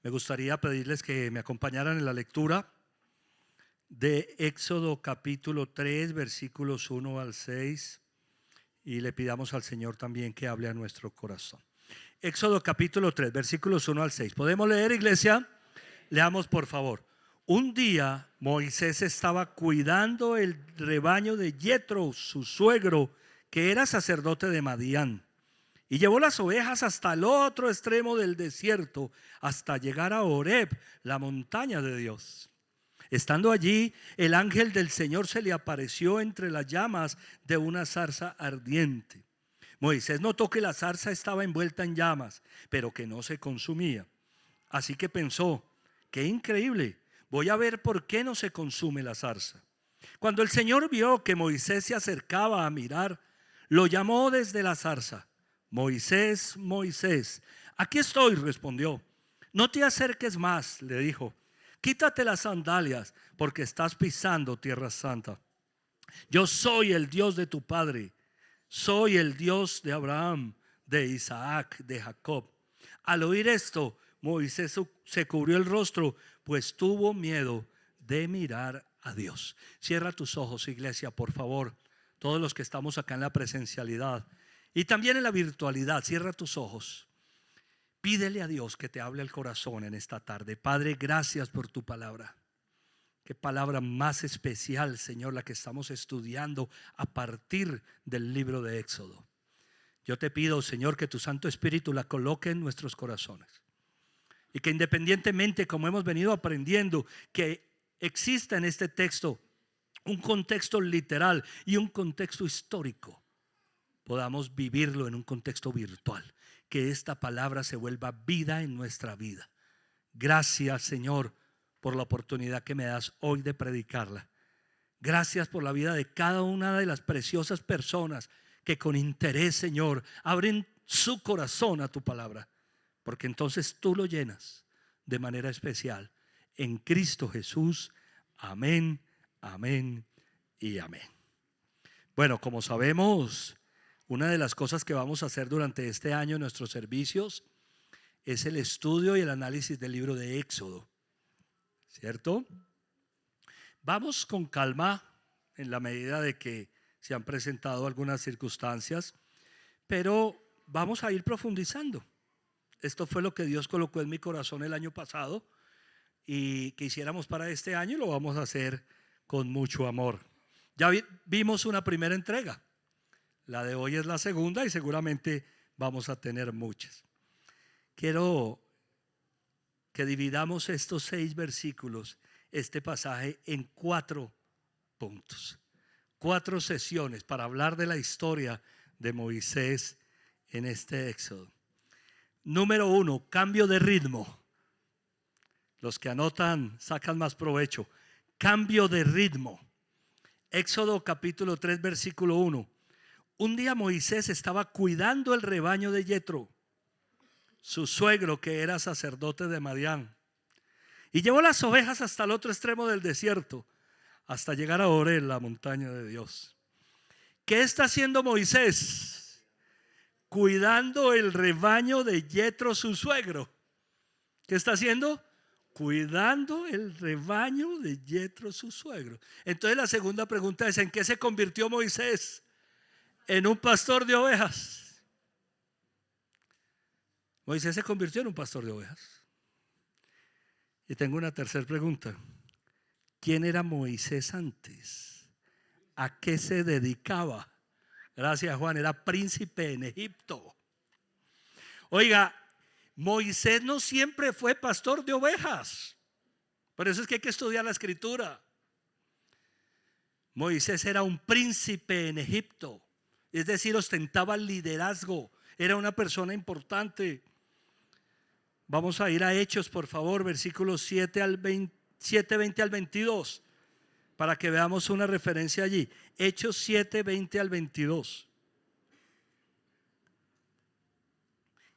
Me gustaría pedirles que me acompañaran en la lectura de Éxodo capítulo 3, versículos 1 al 6, y le pidamos al Señor también que hable a nuestro corazón. Éxodo capítulo 3, versículos 1 al 6. ¿Podemos leer, iglesia? Leamos, por favor. Un día Moisés estaba cuidando el rebaño de Yetro, su suegro, que era sacerdote de Madián, y llevó las ovejas hasta el otro extremo del desierto, hasta llegar a Horeb, la montaña de Dios. Estando allí, el ángel del Señor se le apareció entre las llamas de una zarza ardiente. Moisés notó que la zarza estaba envuelta en llamas, pero que no se consumía. Así que pensó: qué increíble, voy a ver por qué no se consume la zarza. Cuando el Señor vio que Moisés se acercaba a mirar, lo llamó desde la zarza. Moisés, Moisés. Aquí estoy, respondió. No te acerques más, le dijo. Quítate las sandalias, porque estás pisando tierra santa. Yo soy el Dios de tu padre. Soy el Dios de Abraham, de Isaac, de Jacob. Al oír esto, Moisés se cubrió el rostro, pues tuvo miedo de mirar a Dios. Cierra tus ojos, iglesia, por favor. Todos los que estamos acá en la presencialidad y también en la virtualidad, cierra tus ojos. Pídele a Dios que te hable al corazón en esta tarde. Padre, gracias por tu palabra. Qué palabra más especial, Señor, la que estamos estudiando a partir del libro de Éxodo. Yo te pido, Señor, que tu Santo Espíritu la coloque en nuestros corazones. Y que independientemente, como hemos venido aprendiendo, que exista en este texto un contexto literal y un contexto histórico, podamos vivirlo en un contexto virtual. Que esta palabra se vuelva vida en nuestra vida. Gracias, Señor, por la oportunidad que me das hoy de predicarla. Gracias por la vida de cada una de las preciosas personas que con interés, Señor, abren su corazón a tu palabra, porque entonces tú lo llenas de manera especial. En Cristo Jesús. Amén, amén y amén. Bueno, como sabemos, una de las cosas que vamos a hacer durante este año en nuestros servicios es el estudio y el análisis del libro de Éxodo, ¿cierto? Vamos con calma en la medida de que se han presentado algunas circunstancias, pero vamos a ir profundizando. Esto fue lo que Dios colocó en mi corazón el año pasado y que hiciéramos para este año, y lo vamos a hacer con mucho amor. Ya vimos una primera entrega. La de hoy es la segunda y seguramente vamos a tener muchas. Quiero que dividamos estos 6 versículos, este pasaje, en 4 puntos, 4 sesiones para hablar de la historia de Moisés en este Éxodo. Número 1, cambio de ritmo. Los que anotan sacan más provecho. Cambio de ritmo. Éxodo capítulo 3, versículo 1. Un día Moisés estaba cuidando el rebaño de Yetro, su suegro, que era sacerdote de Madián, y llevó las ovejas hasta el otro extremo del desierto, hasta llegar a Horeb, la montaña de Dios. ¿Qué está haciendo Moisés? Cuidando el rebaño de Yetro, su suegro. ¿Qué está haciendo? Cuidando el rebaño de Yetro, su suegro. Entonces la segunda pregunta es: ¿en qué se convirtió Moisés? En un pastor de ovejas. Moisés se convirtió en un pastor de ovejas. Y tengo una tercera pregunta: ¿quién era Moisés antes? ¿A qué se dedicaba? Gracias, Juan. Era príncipe en Egipto. Oiga, Moisés no siempre fue pastor de ovejas. Por eso es que hay que estudiar la escritura. Moisés era un príncipe en Egipto. Es decir, ostentaba liderazgo. Era una persona importante. Vamos a ir a Hechos, por favor, versículos 7, 20 al 22, para que veamos una referencia allí. Hechos 7, 20 al 22.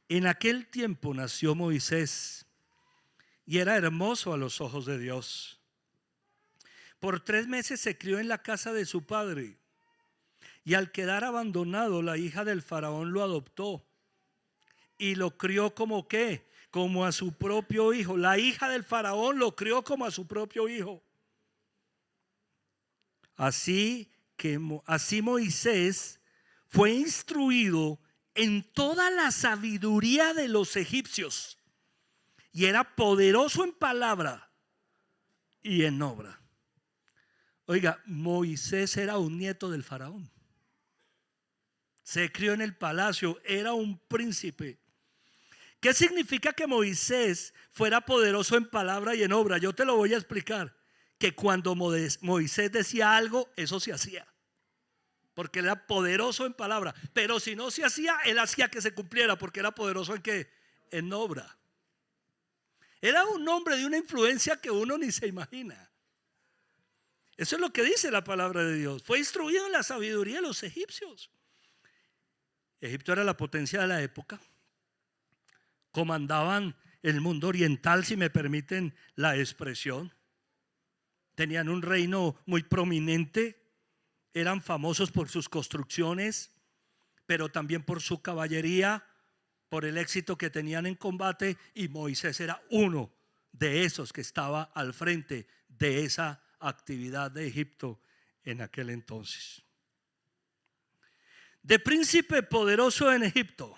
En aquel tiempo nació Moisés y era hermoso a los ojos de Dios. Por 3 meses se crió en la casa de su padre. Y al quedar abandonado, la hija del faraón lo adoptó y lo crió como ¿qué? como a su propio hijo. La hija del faraón lo crió como a su propio hijo. Así Moisés fue instruido en toda la sabiduría de los egipcios y era poderoso en palabra y en obra. Oiga, Moisés era un nieto del faraón. Se crió en el palacio, era un príncipe. ¿Qué significa que Moisés fuera poderoso en palabra y en obra? Yo te lo voy a explicar. Que cuando Moisés decía algo, eso se hacía. Porque él era poderoso en palabra. Pero si no se hacía, él hacía que se cumpliera. Porque era poderoso en ¿qué? En obra. Era un hombre de una influencia que uno ni se imagina. Eso es lo que dice la palabra de Dios. Fue instruido en la sabiduría de los egipcios. Egipto era la potencia de la época. Comandaban el mundo oriental, si me permiten la expresión. Tenían un reino muy prominente. Eran famosos por sus construcciones, pero también por su caballería, por el éxito que tenían en combate. Y Moisés era uno de esos que estaba al frente de esa actividad de Egipto en aquel entonces. De príncipe poderoso en Egipto,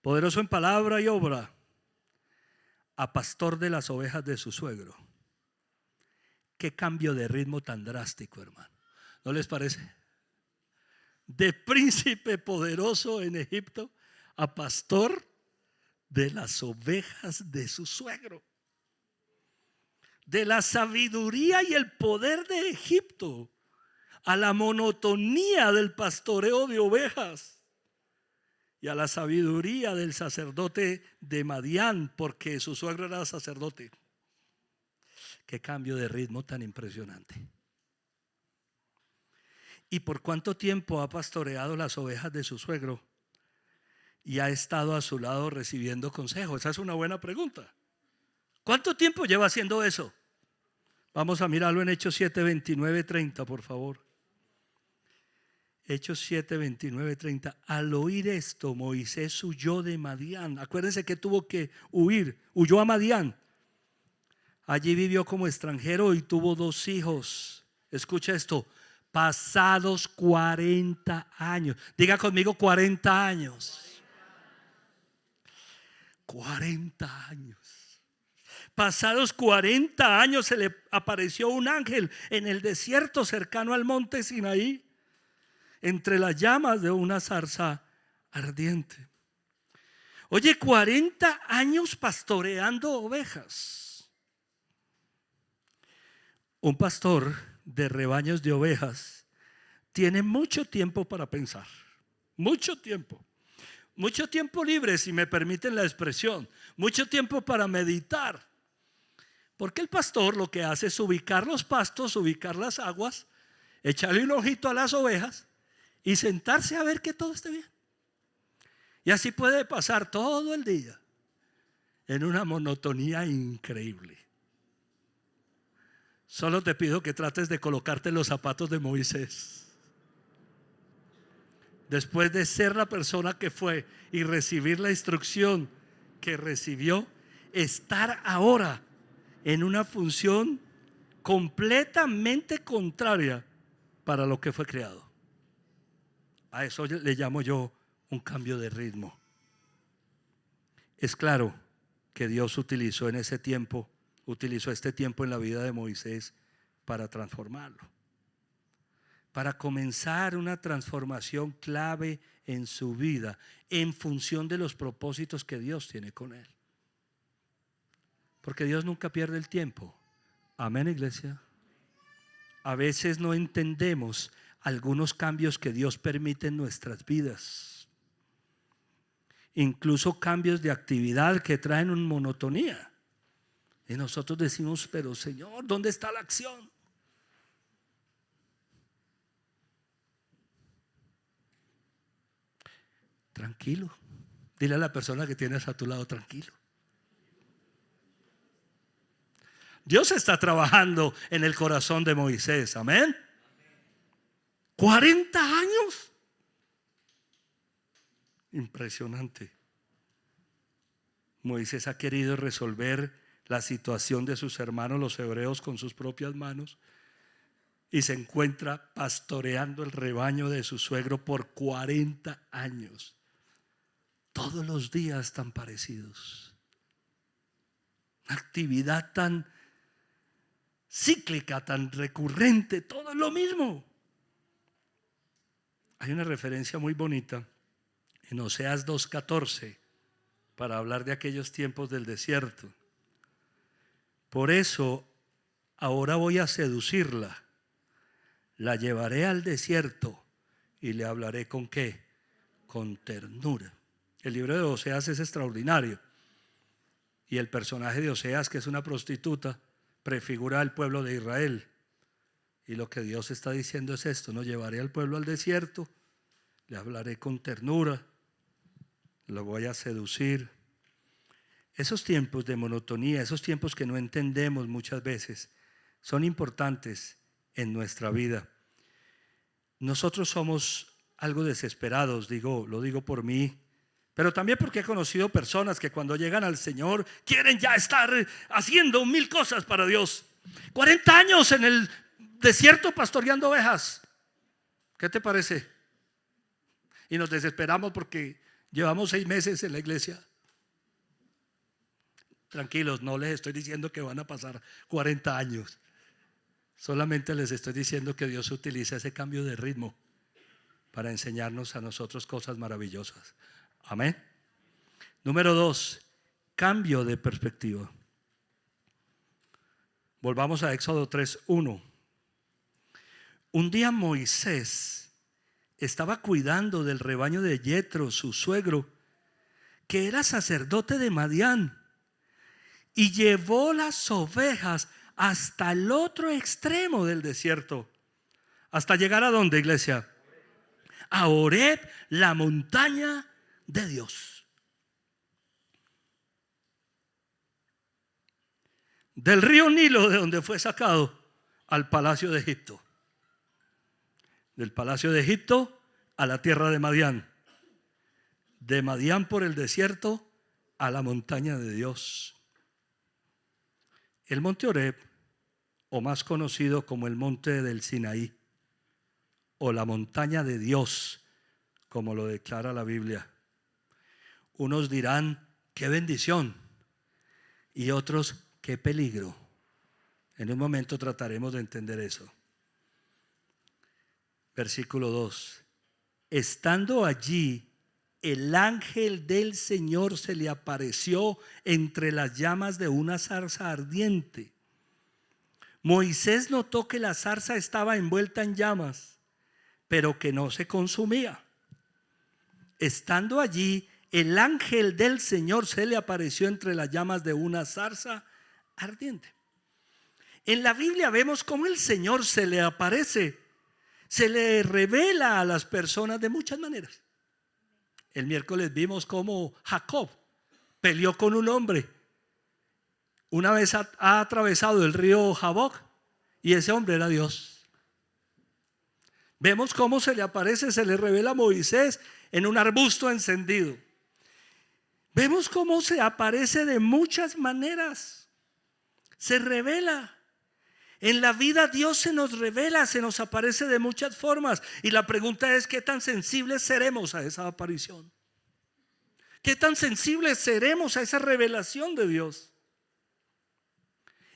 poderoso en palabra y obra, a pastor de las ovejas de su suegro. Qué cambio de ritmo tan drástico, hermano. ¿No les parece? De príncipe poderoso en Egipto a pastor de las ovejas de su suegro. De la sabiduría y el poder de Egipto a la monotonía del pastoreo de ovejas y a la sabiduría del sacerdote de Madián, porque su suegro era sacerdote. Qué cambio de ritmo tan impresionante. ¿Y por cuánto tiempo ha pastoreado las ovejas de su suegro y ha estado a su lado recibiendo consejo? Esa es una buena pregunta. ¿Cuánto tiempo lleva haciendo eso? Vamos a mirarlo en Hechos 7, 29, 30, por favor. Hechos 7, 29, 30. Al oír esto, Moisés huyó de Madián. Acuérdense que tuvo que huir. Huyó a Madián. Allí vivió como extranjero y tuvo 2 hijos. Escucha esto. Pasados 40 años. Diga conmigo 40 años. 40 años. Pasados 40 años se le apareció un ángel en el desierto cercano al monte Sinaí, entre las llamas de una zarza ardiente. Oye, 40 años pastoreando ovejas. Un pastor de rebaños de ovejas tiene mucho tiempo para pensar. Mucho tiempo. Mucho tiempo libre, si me permiten la expresión. Mucho tiempo para meditar. Porque el pastor lo que hace es ubicar los pastos, ubicar las aguas, echarle un ojito a las ovejas y sentarse a ver que todo esté bien. Y así puede pasar todo el día en una monotonía increíble. Solo te pido que trates de colocarte en los zapatos de Moisés. Después de ser la persona que fue y recibir la instrucción que recibió, estar ahora en una función completamente contraria para lo que fue creado. A eso le llamo yo un cambio de ritmo. Es claro que Dios utilizó este tiempo en la vida de Moisés para transformarlo, para comenzar una transformación clave en su vida en función de los propósitos que Dios tiene con él. Porque Dios nunca pierde el tiempo. Amén, iglesia. A veces no entendemos algunos cambios que Dios permite en nuestras vidas, incluso cambios de actividad que traen una monotonía. Y nosotros decimos, pero Señor, ¿dónde está la acción? Tranquilo. Dile a la persona que tienes a tu lado, tranquilo. Dios está trabajando en el corazón de Moisés, amén. 40 años. Impresionante. Moisés ha querido resolver la situación de sus hermanos los hebreos con sus propias manos y se encuentra pastoreando el rebaño de su suegro por 40 años. Todos los días tan parecidos. Una actividad tan cíclica, tan recurrente, todo es lo mismo. Hay una referencia muy bonita en Oseas 2:14 para hablar de aquellos tiempos del desierto. Por eso ahora voy a seducirla, la llevaré al desierto y le hablaré ¿con qué? Con ternura. El libro de Oseas es extraordinario y el personaje de Oseas, que es una prostituta, prefigura al pueblo de Israel. Y lo que Dios está diciendo es esto: no, llevaré al pueblo al desierto, le hablaré con ternura, lo voy a seducir. Esos tiempos de monotonía, esos tiempos que no entendemos muchas veces, son importantes en nuestra vida. Nosotros somos algo desesperados, lo digo por mí, pero también porque he conocido personas que cuando llegan al Señor quieren ya estar haciendo 1000 cosas para Dios. 40 años en el desierto pastoreando ovejas. ¿Qué te parece? Y nos desesperamos porque llevamos 6 meses en la iglesia. Tranquilos, no les estoy diciendo que van a pasar 40 años. Solamente les estoy diciendo que Dios utiliza ese cambio de ritmo para enseñarnos a nosotros cosas maravillosas. Amén. Número 2, cambio de perspectiva. Volvamos a Éxodo 3:1. Un día Moisés estaba cuidando del rebaño de Yetro, su suegro, que era sacerdote de Madián, y llevó las ovejas hasta el otro extremo del desierto. ¿Hasta llegar a dónde, iglesia? A Horeb, la montaña de Dios. Del río Nilo, de donde fue sacado, al palacio de Egipto. Del palacio de Egipto a la tierra de Madián. De Madián por el desierto a la montaña de Dios. El monte Horeb, o más conocido como el monte del Sinaí, o la montaña de Dios, como lo declara la Biblia. Unos dirán, qué bendición, y otros, qué peligro. En un momento trataremos de entender eso. Versículo 2. Estando allí, el ángel del Señor se le apareció entre las llamas de una zarza ardiente. Moisés notó que la zarza estaba envuelta en llamas, pero que no se consumía. Estando allí, el ángel del Señor se le apareció entre las llamas de una zarza ardiente. En la Biblia vemos cómo el Señor se le aparece, se le revela a las personas de muchas maneras. El miércoles vimos cómo Jacob peleó con un hombre. Una vez ha atravesado el río Jaboc y ese hombre era Dios. Vemos cómo se le aparece, se le revela a Moisés en un arbusto encendido. Vemos cómo se aparece de muchas maneras. Se revela. En la vida Dios se nos revela, se nos aparece de muchas formas. Y la pregunta es, ¿qué tan sensibles seremos a esa aparición? ¿Qué tan sensibles seremos a esa revelación de Dios?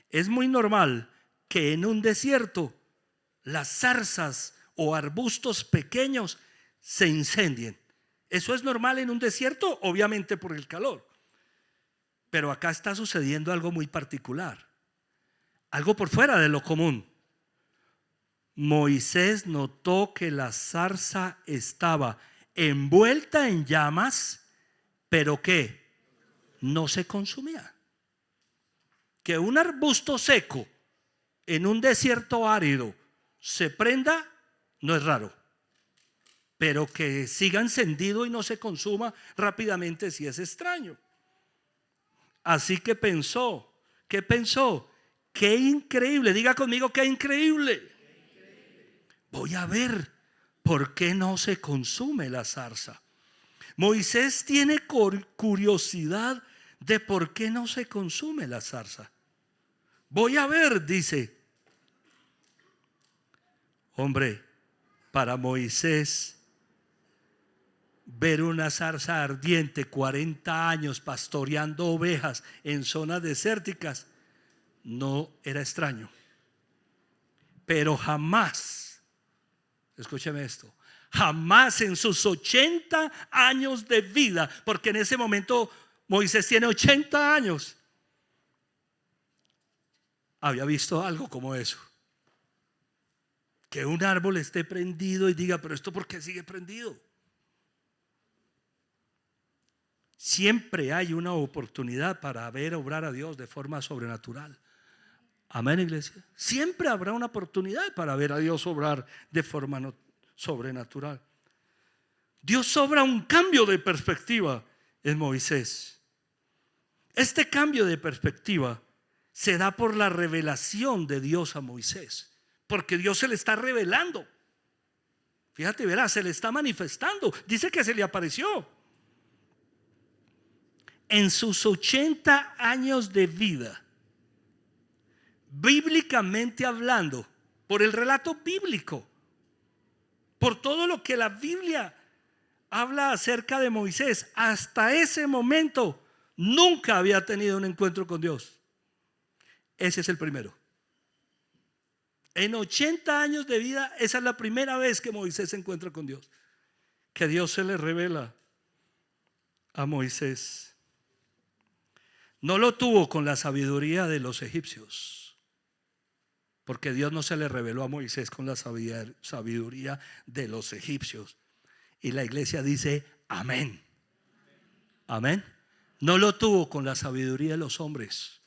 Es muy normal que en un desierto las zarzas o arbustos pequeños se incendien. Eso es normal en un desierto, obviamente por el calor. Pero acá está sucediendo algo muy particular. Algo por fuera de lo común. Moisés notó que la zarza estaba envuelta en llamas, pero que no se consumía. Que un arbusto seco en un desierto árido se prenda no es raro, pero que siga encendido y no se consuma rápidamente sí es extraño. Así que pensó, ¿qué pensó? Qué increíble, diga conmigo, qué increíble. Voy a ver por qué no se consume la zarza. Moisés tiene curiosidad de por qué no se consume la zarza. Voy a ver, dice. Hombre, para Moisés, ver una zarza ardiente 40 años pastoreando ovejas en zonas desérticas no era extraño. Pero jamás, escúcheme esto, jamás en sus 80 años de vida, porque en ese momento Moisés tiene 80 años, había visto algo como eso. Que un árbol esté prendido y diga, pero ¿esto por qué sigue prendido? Siempre hay una oportunidad para ver obrar a Dios de forma sobrenatural. Amén, iglesia. Siempre habrá una oportunidad para ver a Dios obrar de forma sobrenatural. Dios obra un cambio de perspectiva en Moisés. Este cambio de perspectiva se da por la revelación de Dios a Moisés, porque Dios se le está revelando. Fíjate, verás, se le está manifestando. Dice que se le apareció. En sus 80 años de vida, bíblicamente hablando, por el relato bíblico, por todo lo que la Biblia habla acerca de Moisés, hasta ese momento nunca había tenido un encuentro con Dios. Ese es el primero. En 80 años de vida, esa es la primera vez que Moisés se encuentra con Dios, que Dios se le revela a Moisés. No lo tuvo con la sabiduría de los egipcios, porque Dios no se le reveló a Moisés con la sabiduría de los egipcios. Y la iglesia dice amén. Amén. No lo tuvo con la sabiduría de los hombres.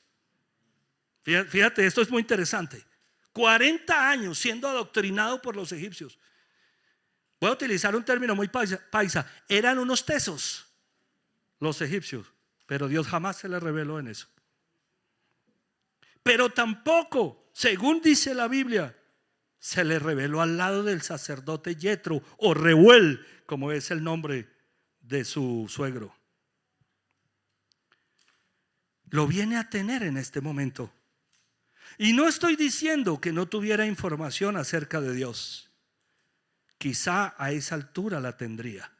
Fíjate, esto es muy interesante. 40 años siendo adoctrinado por los egipcios. Voy a utilizar un término muy paisa. Eran unos tesos los egipcios, pero Dios jamás se le reveló en eso. Pero tampoco, según dice la Biblia, se le reveló al lado del sacerdote Yetro, o Reuel, como es el nombre de su suegro. Lo viene a tener en este momento. Y no estoy diciendo que no tuviera información acerca de Dios. Quizá a esa altura la tendría.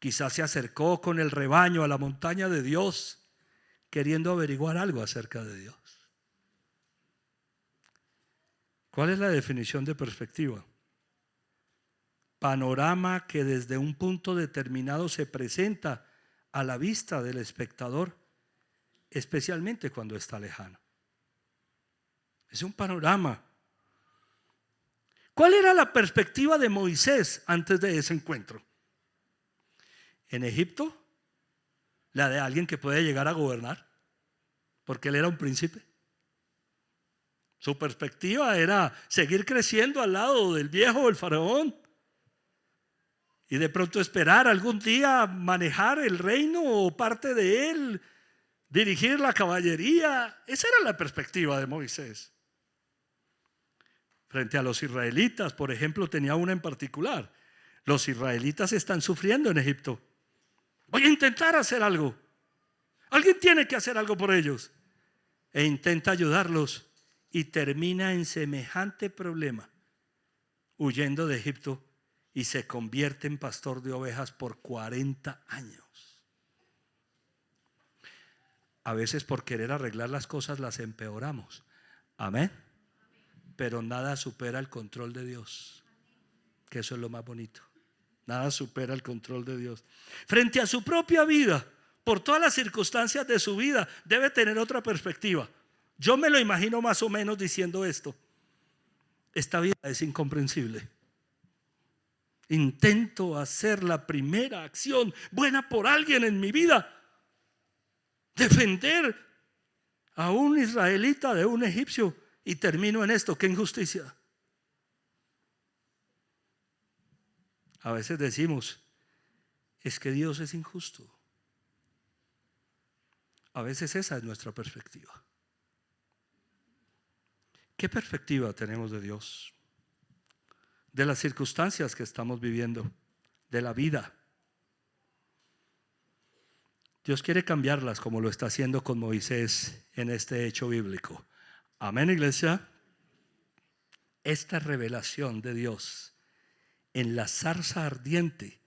Quizá se acercó con el rebaño a la montaña de Dios, queriendo averiguar algo acerca de Dios. ¿Cuál es la definición de perspectiva? Panorama que desde un punto determinado se presenta a la vista del espectador, especialmente cuando está lejano. Es un panorama. ¿Cuál era la perspectiva de Moisés antes de ese encuentro? En Egipto, la de alguien que puede llegar a gobernar, porque él era un príncipe. Su perspectiva era seguir creciendo al lado del viejo, el faraón, y de pronto esperar algún día manejar el reino o parte de él, dirigir la caballería. Esa era la perspectiva de Moisés. Frente a los israelitas, por ejemplo, tenía una en particular. Los israelitas están sufriendo en Egipto. Voy a intentar hacer algo. Alguien tiene que hacer algo por ellos. E intenta ayudarlos y termina en semejante problema, huyendo de Egipto, y se convierte en pastor de ovejas por 40 años. A veces por querer arreglar las cosas las empeoramos. Amén. Pero nada supera el control de Dios, que eso es lo más bonito. Nada supera el control de Dios. Frente a su propia vida, por todas las circunstancias de su vida, debe tener otra perspectiva. Yo me lo imagino más o menos diciendo esto: esta vida es incomprensible. Intento hacer la primera acción buena por alguien en mi vida, defender a un israelita de un egipcio, y termino en esto. ¡Qué injusticia! A veces decimos, es que Dios es injusto. A veces esa es nuestra perspectiva. ¿Qué perspectiva tenemos de Dios? De las circunstancias que estamos viviendo, de la vida. Dios quiere cambiarlas como lo está haciendo con Moisés en este hecho bíblico. Amén, iglesia. Esta revelación de Dios en la zarza ardiente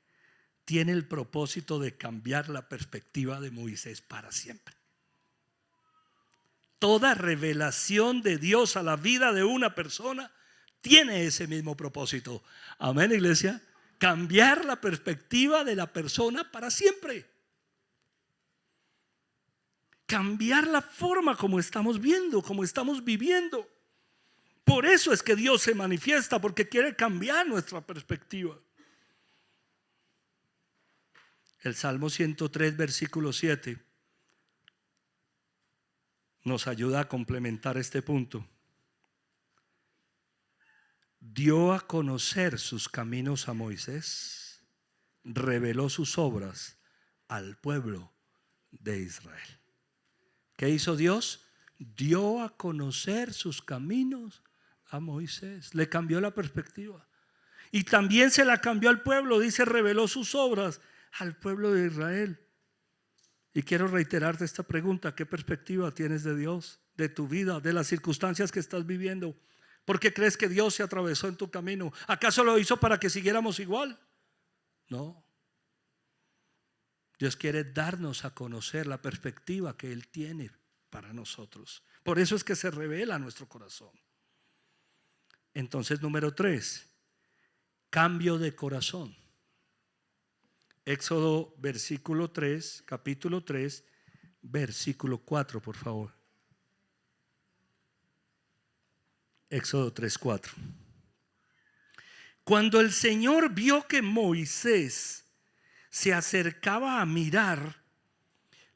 tiene el propósito de cambiar la perspectiva de Moisés para siempre. Toda revelación de Dios a la vida de una persona tiene ese mismo propósito. Amén, iglesia. Cambiar la perspectiva de la persona para siempre. Cambiar la forma como estamos viendo, como estamos viviendo. Por eso es que Dios se manifiesta, porque quiere cambiar nuestra perspectiva. El Salmo 103, versículo 7 nos ayuda a complementar este punto. Dio a conocer sus caminos a Moisés, reveló sus obras al pueblo de Israel. ¿Qué hizo Dios? Dio a conocer sus caminos a Moisés. Le cambió la perspectiva. Y también se la cambió al pueblo. Dice, reveló sus obras al pueblo de Israel. Y quiero reiterarte esta pregunta: ¿qué perspectiva tienes de Dios, de tu vida, de las circunstancias que estás viviendo? ¿Por qué crees que Dios se atravesó en tu camino? ¿Acaso lo hizo para que siguiéramos igual? No. Dios quiere darnos a conocer la perspectiva que Él tiene para nosotros. Por eso es que se revela a nuestro corazón. Entonces, número 3, cambio de corazón. Éxodo versículo 3, capítulo 3, versículo 4, por favor. Éxodo 3, 4. Cuando el Señor vio que Moisés se acercaba a mirar,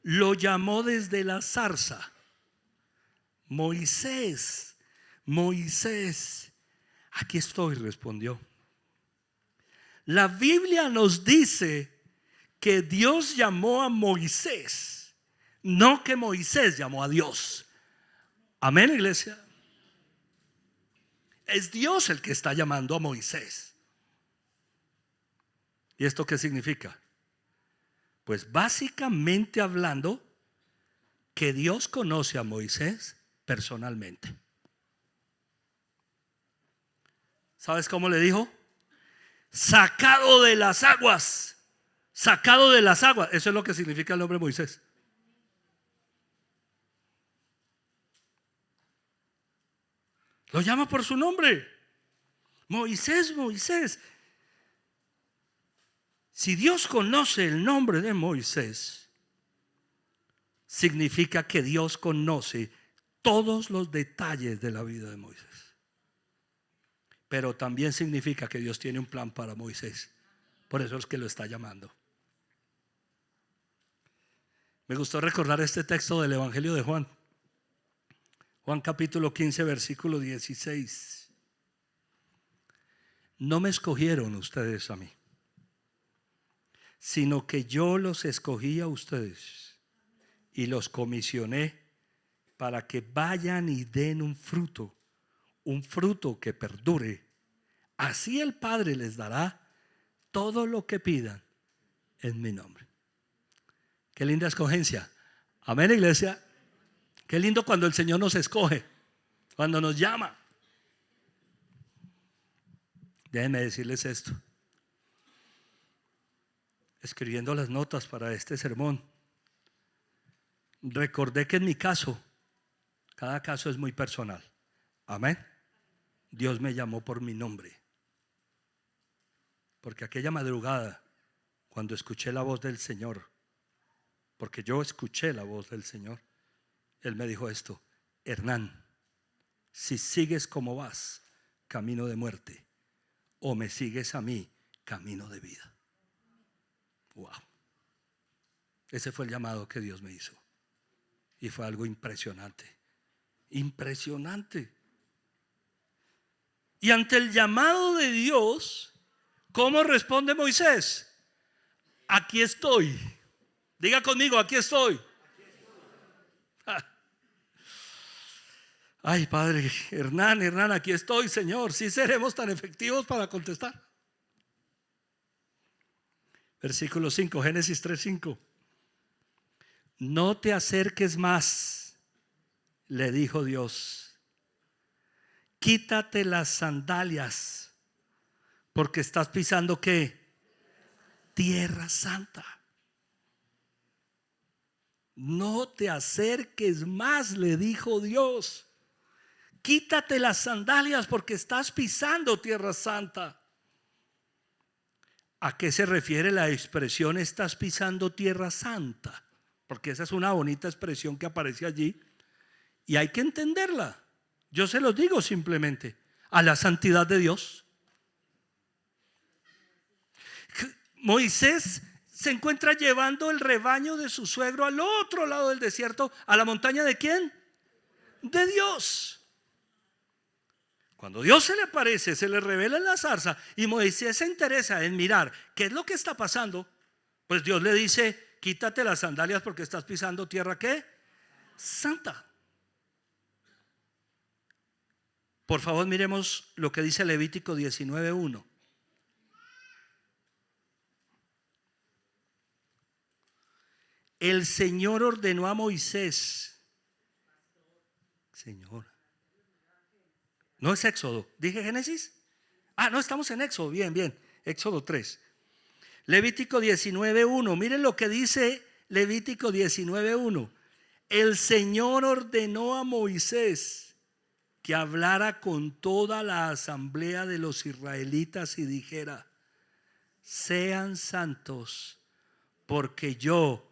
lo llamó desde la zarza. Moisés, Moisés, aquí estoy, respondió. La Biblia nos dice que Dios llamó a Moisés, no que Moisés llamó a Dios. Amén, iglesia. Es Dios el que está llamando a Moisés. ¿Y esto qué significa? Pues básicamente hablando, que Dios conoce a Moisés personalmente. ¿Sabes cómo le dijo? Sacado de las aguas. Sacado de las aguas. Eso es lo que significa el nombre Moisés. Lo llama por su nombre. Moisés, Moisés. Si Dios conoce el nombre de Moisés, significa que Dios conoce todos los detalles de la vida de Moisés. Pero también significa que Dios tiene un plan para Moisés. Por eso es que lo está llamando. Me gustó recordar este texto del Evangelio de Juan. Juan capítulo 15, versículo 16. No me escogieron ustedes a mí, sino que yo los escogí a ustedes y los comisioné para que vayan y den un fruto que perdure. Así el Padre les dará todo lo que pidan en mi nombre. Qué linda escogencia. Amén, iglesia. Qué lindo cuando el Señor nos escoge, cuando nos llama. Déjenme decirles esto. Escribiendo las notas para este sermón, recordé que en mi caso, cada caso es muy personal. Amén. Dios me llamó por mi nombre. Porque aquella madrugada, cuando escuché la voz del Señor, porque yo escuché la voz del Señor, Él me dijo esto: Hernán, si sigues como vas, camino de muerte, o me sigues a mí, camino de vida. Wow. Ese fue el llamado que Dios me hizo. Y fue algo impresionante. Impresionante. Y ante el llamado de Dios, ¿cómo responde Moisés? Aquí estoy. Diga conmigo, aquí estoy. Ay, Padre, Hernán, aquí estoy, Señor. Sí seremos tan efectivos para contestar. Versículo 5, Génesis 3:5. No te acerques más, le dijo Dios. Quítate las sandalias, porque estás pisando ¿qué? Tierra santa. No te acerques más, le dijo Dios. Quítate las sandalias porque estás pisando tierra santa. ¿A qué se refiere la expresión estás pisando tierra santa? Porque esa es una bonita expresión que aparece allí y hay que entenderla. Yo se los digo simplemente, a la santidad de Dios. Moisés se encuentra llevando el rebaño de su suegro al otro lado del desierto, a la montaña ¿de quién? De Dios. Cuando Dios se le aparece, se le revela en la zarza y Moisés se interesa en mirar qué es lo que está pasando, pues Dios le dice: quítate las sandalias porque estás pisando tierra ¿qué? Santa. Por favor, miremos lo que dice Levítico 19:1. El Señor ordenó a Moisés. Señor. No es Éxodo. ¿Dije Génesis? No, estamos en Éxodo. Bien, bien. Éxodo 3. Levítico 19:1. Miren lo que dice Levítico 19:1. El Señor ordenó a Moisés que hablara con toda la asamblea de los israelitas y dijera: sean santos, porque yo,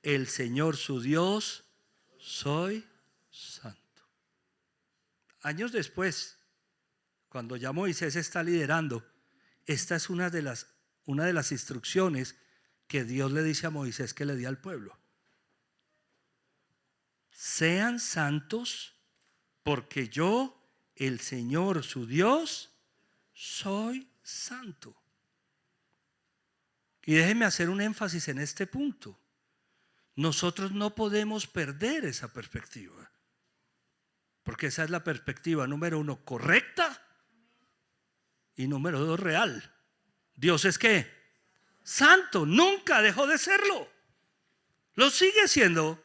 el Señor su Dios, soy santo. Años después, cuando ya Moisés está liderando, esta es una de las instrucciones que Dios le dice a Moisés que le dio al pueblo. Sean santos, porque yo, el Señor su Dios, soy santo. Y déjenme hacer un énfasis en este punto. Nosotros no podemos perder esa perspectiva, porque esa es la perspectiva número 1 correcta y número 2 real. Dios es ¿qué? Santo, nunca dejó de serlo. Lo sigue siendo.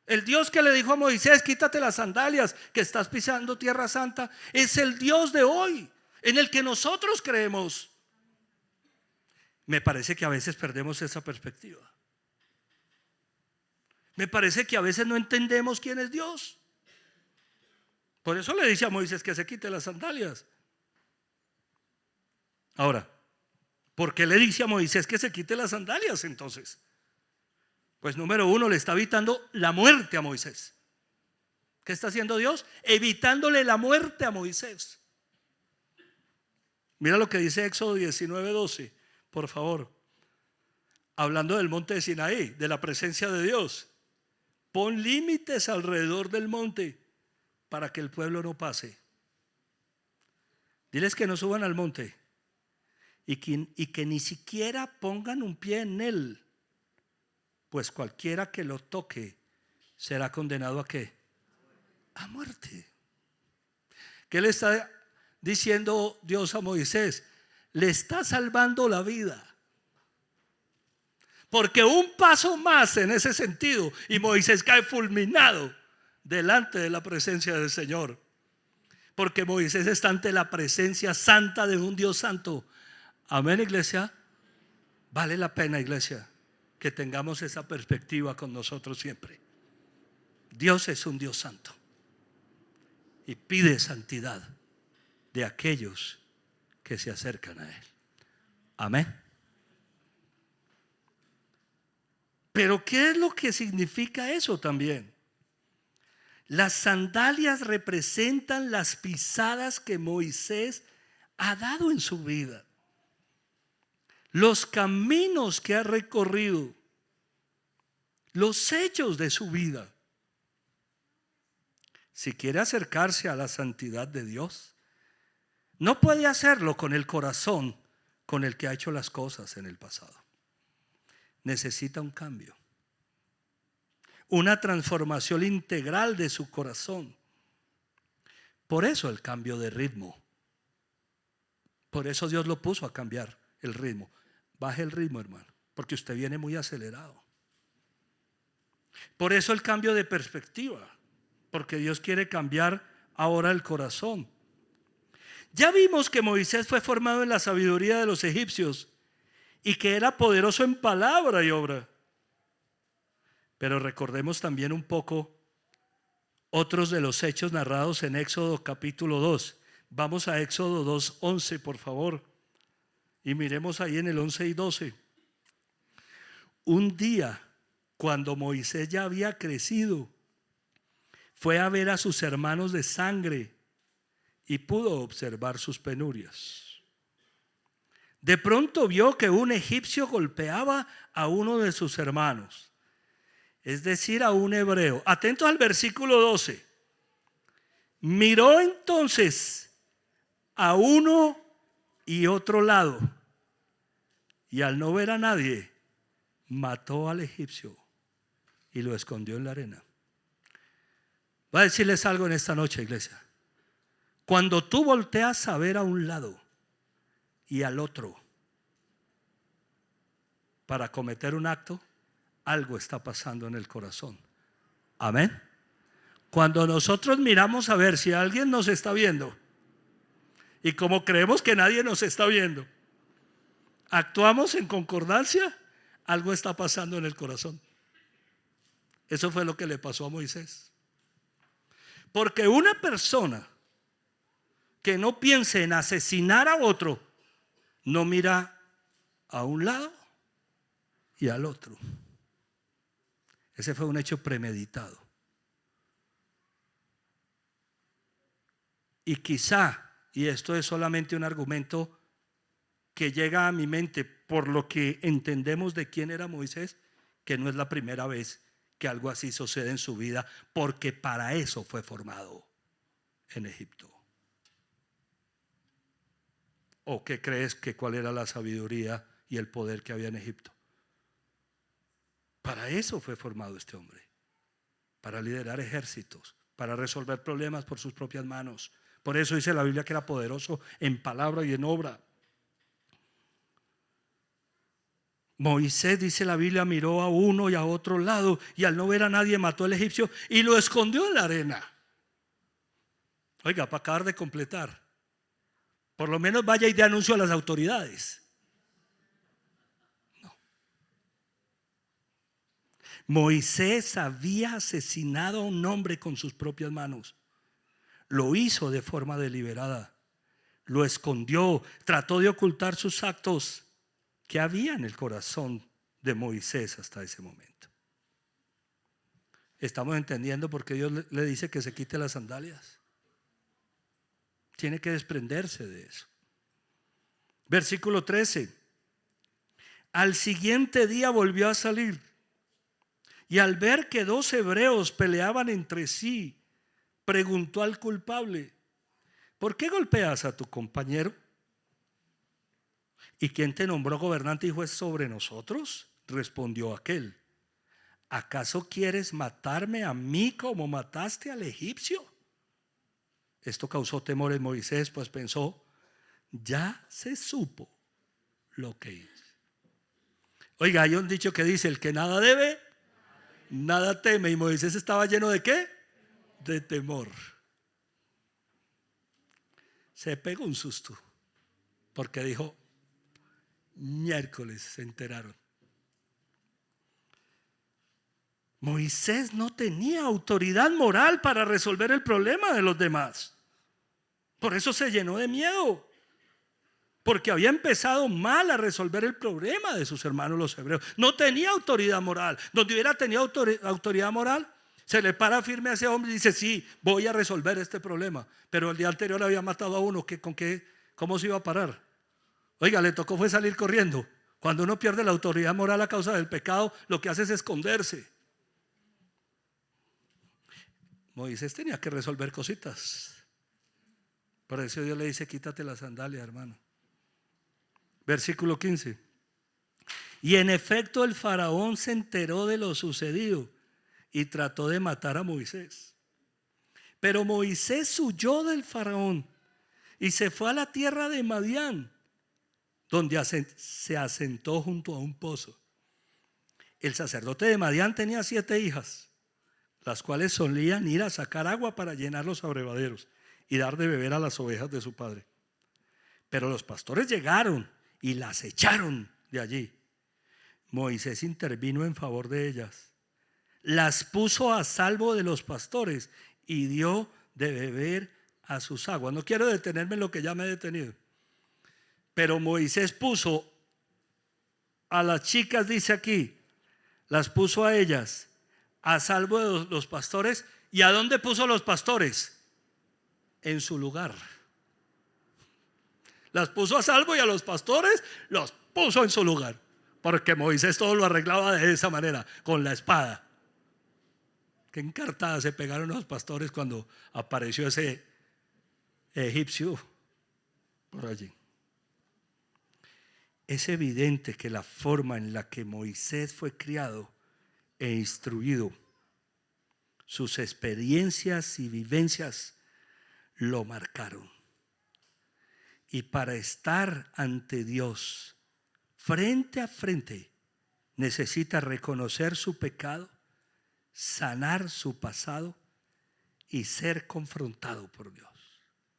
El Dios que le dijo a Moisés: quítate las sandalias que estás pisando tierra santa, es el Dios de hoy, en el que nosotros creemos. Me parece que a veces perdemos esa perspectiva. Me parece que a veces no entendemos quién es Dios. Por eso le dice a Moisés que se quite las sandalias. Ahora, ¿por qué le dice a Moisés que se quite las sandalias entonces? Pues número 1, le está evitando la muerte a Moisés. ¿Qué está haciendo Dios? Evitándole la muerte a Moisés. Mira lo que dice Éxodo 19:12, por favor. Hablando del monte de Sinaí, de la presencia de Dios. Pon límites alrededor del monte para que el pueblo no pase. Diles que no suban al monte y que ni siquiera pongan un pie en él, pues cualquiera que lo toque será condenado ¿a qué? A muerte. ¿Qué le está diciendo Dios a Moisés? Le está salvando la vida. Porque un paso más en ese sentido y Moisés cae fulminado delante de la presencia del Señor. Porque Moisés está ante la presencia santa de un Dios santo. Amén, iglesia. Vale la pena, iglesia, que tengamos esa perspectiva con nosotros siempre. Dios es un Dios santo y pide santidad de aquellos que se acercan a Él. Amén. Pero ¿qué es lo que significa eso también? Las sandalias representan las pisadas que Moisés ha dado en su vida, los caminos que ha recorrido, los hechos de su vida. Si quiere acercarse a la santidad de Dios, no puede hacerlo con el corazón con el que ha hecho las cosas en el pasado. Necesita un cambio, una transformación integral de su corazón. Por eso el cambio de ritmo. Por eso Dios lo puso a cambiar el ritmo. Baje el ritmo, hermano, porque usted viene muy acelerado. Por eso el cambio de perspectiva, porque Dios quiere cambiar ahora el corazón. Ya vimos que Moisés fue formado en la sabiduría de los egipcios y que era poderoso en palabra y obra. Pero recordemos también un poco otros de los hechos narrados en Éxodo capítulo 2. Vamos a Éxodo 2:11, por favor, y miremos ahí en el 11 y 12. Un día, cuando Moisés ya había crecido, fue a ver a sus hermanos de sangre y pudo observar sus penurias. De pronto vio que un egipcio golpeaba a uno de sus hermanos, es decir, a un hebreo. Atentos al versículo 12. Miró entonces a uno y otro lado, y al no ver a nadie, mató al egipcio y lo escondió en la arena. Voy a decirles algo en esta noche, iglesia. Cuando tú volteas a ver a un lado y al otro para cometer un acto, algo está pasando en el corazón. Amén. Cuando nosotros miramos a ver si alguien nos está viendo y como creemos que nadie nos está viendo, actuamos en concordancia, algo está pasando en el corazón. Eso fue lo que le pasó a Moisés. Porque una persona que no piense en asesinar a otro, no mira a un lado y al otro. Ese fue un hecho premeditado. Y quizá, y esto es solamente un argumento que llega a mi mente por lo que entendemos de quién era Moisés, que no es la primera vez que algo así sucede en su vida, porque para eso fue formado en Egipto. ¿O qué crees que cuál era la sabiduría y el poder que había en Egipto? Para eso fue formado este hombre, para liderar ejércitos, para resolver problemas por sus propias manos. Por eso dice la Biblia que era poderoso en palabra y en obra. Moisés, dice la Biblia, miró a uno y a otro lado y al no ver a nadie mató al egipcio y lo escondió en la arena. Oiga, para acabar de completar, por lo menos vaya y dé anuncio a las autoridades. No. Moisés había asesinado a un hombre con sus propias manos. Lo hizo de forma deliberada. Lo escondió, trató de ocultar sus actos que había en el corazón de Moisés hasta ese momento. ¿Estamos entendiendo por qué Dios le dice que se quite las sandalias? Tiene que desprenderse de eso. Versículo 13. Al siguiente día volvió a salir y al ver que 2 hebreos peleaban entre sí, preguntó al culpable: ¿por qué golpeas a tu compañero? ¿Y quién te nombró gobernante y juez sobre nosotros? Respondió aquel: ¿acaso quieres matarme a mí como mataste al egipcio? Esto causó temor en Moisés, pues pensó: ya se supo lo que hice. Oiga, hay un dicho que dice: el que nada debe, nada teme. Y Moisés estaba lleno ¿de qué? De temor. Se pegó un susto porque dijo: miércoles se enteraron. Moisés no tenía autoridad moral para resolver el problema de los demás. Por eso se llenó de miedo, porque había empezado mal a resolver el problema de sus hermanos los hebreos. No tenía autoridad moral. Donde hubiera tenido autoridad moral, se le para firme a ese hombre y dice: sí, voy a resolver este problema. Pero el día anterior había matado a uno. ¿Cómo se iba a parar? Oiga, le tocó fue salir corriendo. Cuando uno pierde la autoridad moral a causa del pecado, lo que hace es esconderse. Moisés tenía que resolver cositas. Por eso Dios le dice: quítate las sandalias, hermano. Versículo 15. Y en efecto el faraón se enteró de lo sucedido y trató de matar a Moisés. Pero Moisés huyó del faraón y se fue a la tierra de Madián, donde se asentó junto a un pozo. El sacerdote de Madián tenía 7 hijas, las cuales solían ir a sacar agua para llenar los abrevaderos y dar de beber a las ovejas de su padre. Pero los pastores llegaron y las echaron de allí. Moisés intervino en favor de ellas, las puso a salvo de los pastores y dio de beber a sus aguas. No quiero detenerme en lo que ya me he detenido, pero Moisés puso a las chicas, dice aquí, las puso a ellas a salvo de los pastores. ¿Y a dónde puso los pastores? En su lugar. Las puso a salvo y a los pastores los puso en su lugar, porque Moisés todo lo arreglaba de esa manera, con la espada. Qué encartadas se pegaron los pastores cuando apareció ese egipcio por allí. Es evidente que la forma en la que Moisés fue criado e instruido, sus experiencias y vivencias lo marcaron. Y para estar ante Dios frente a frente, necesita reconocer su pecado, sanar su pasado y ser confrontado por Dios.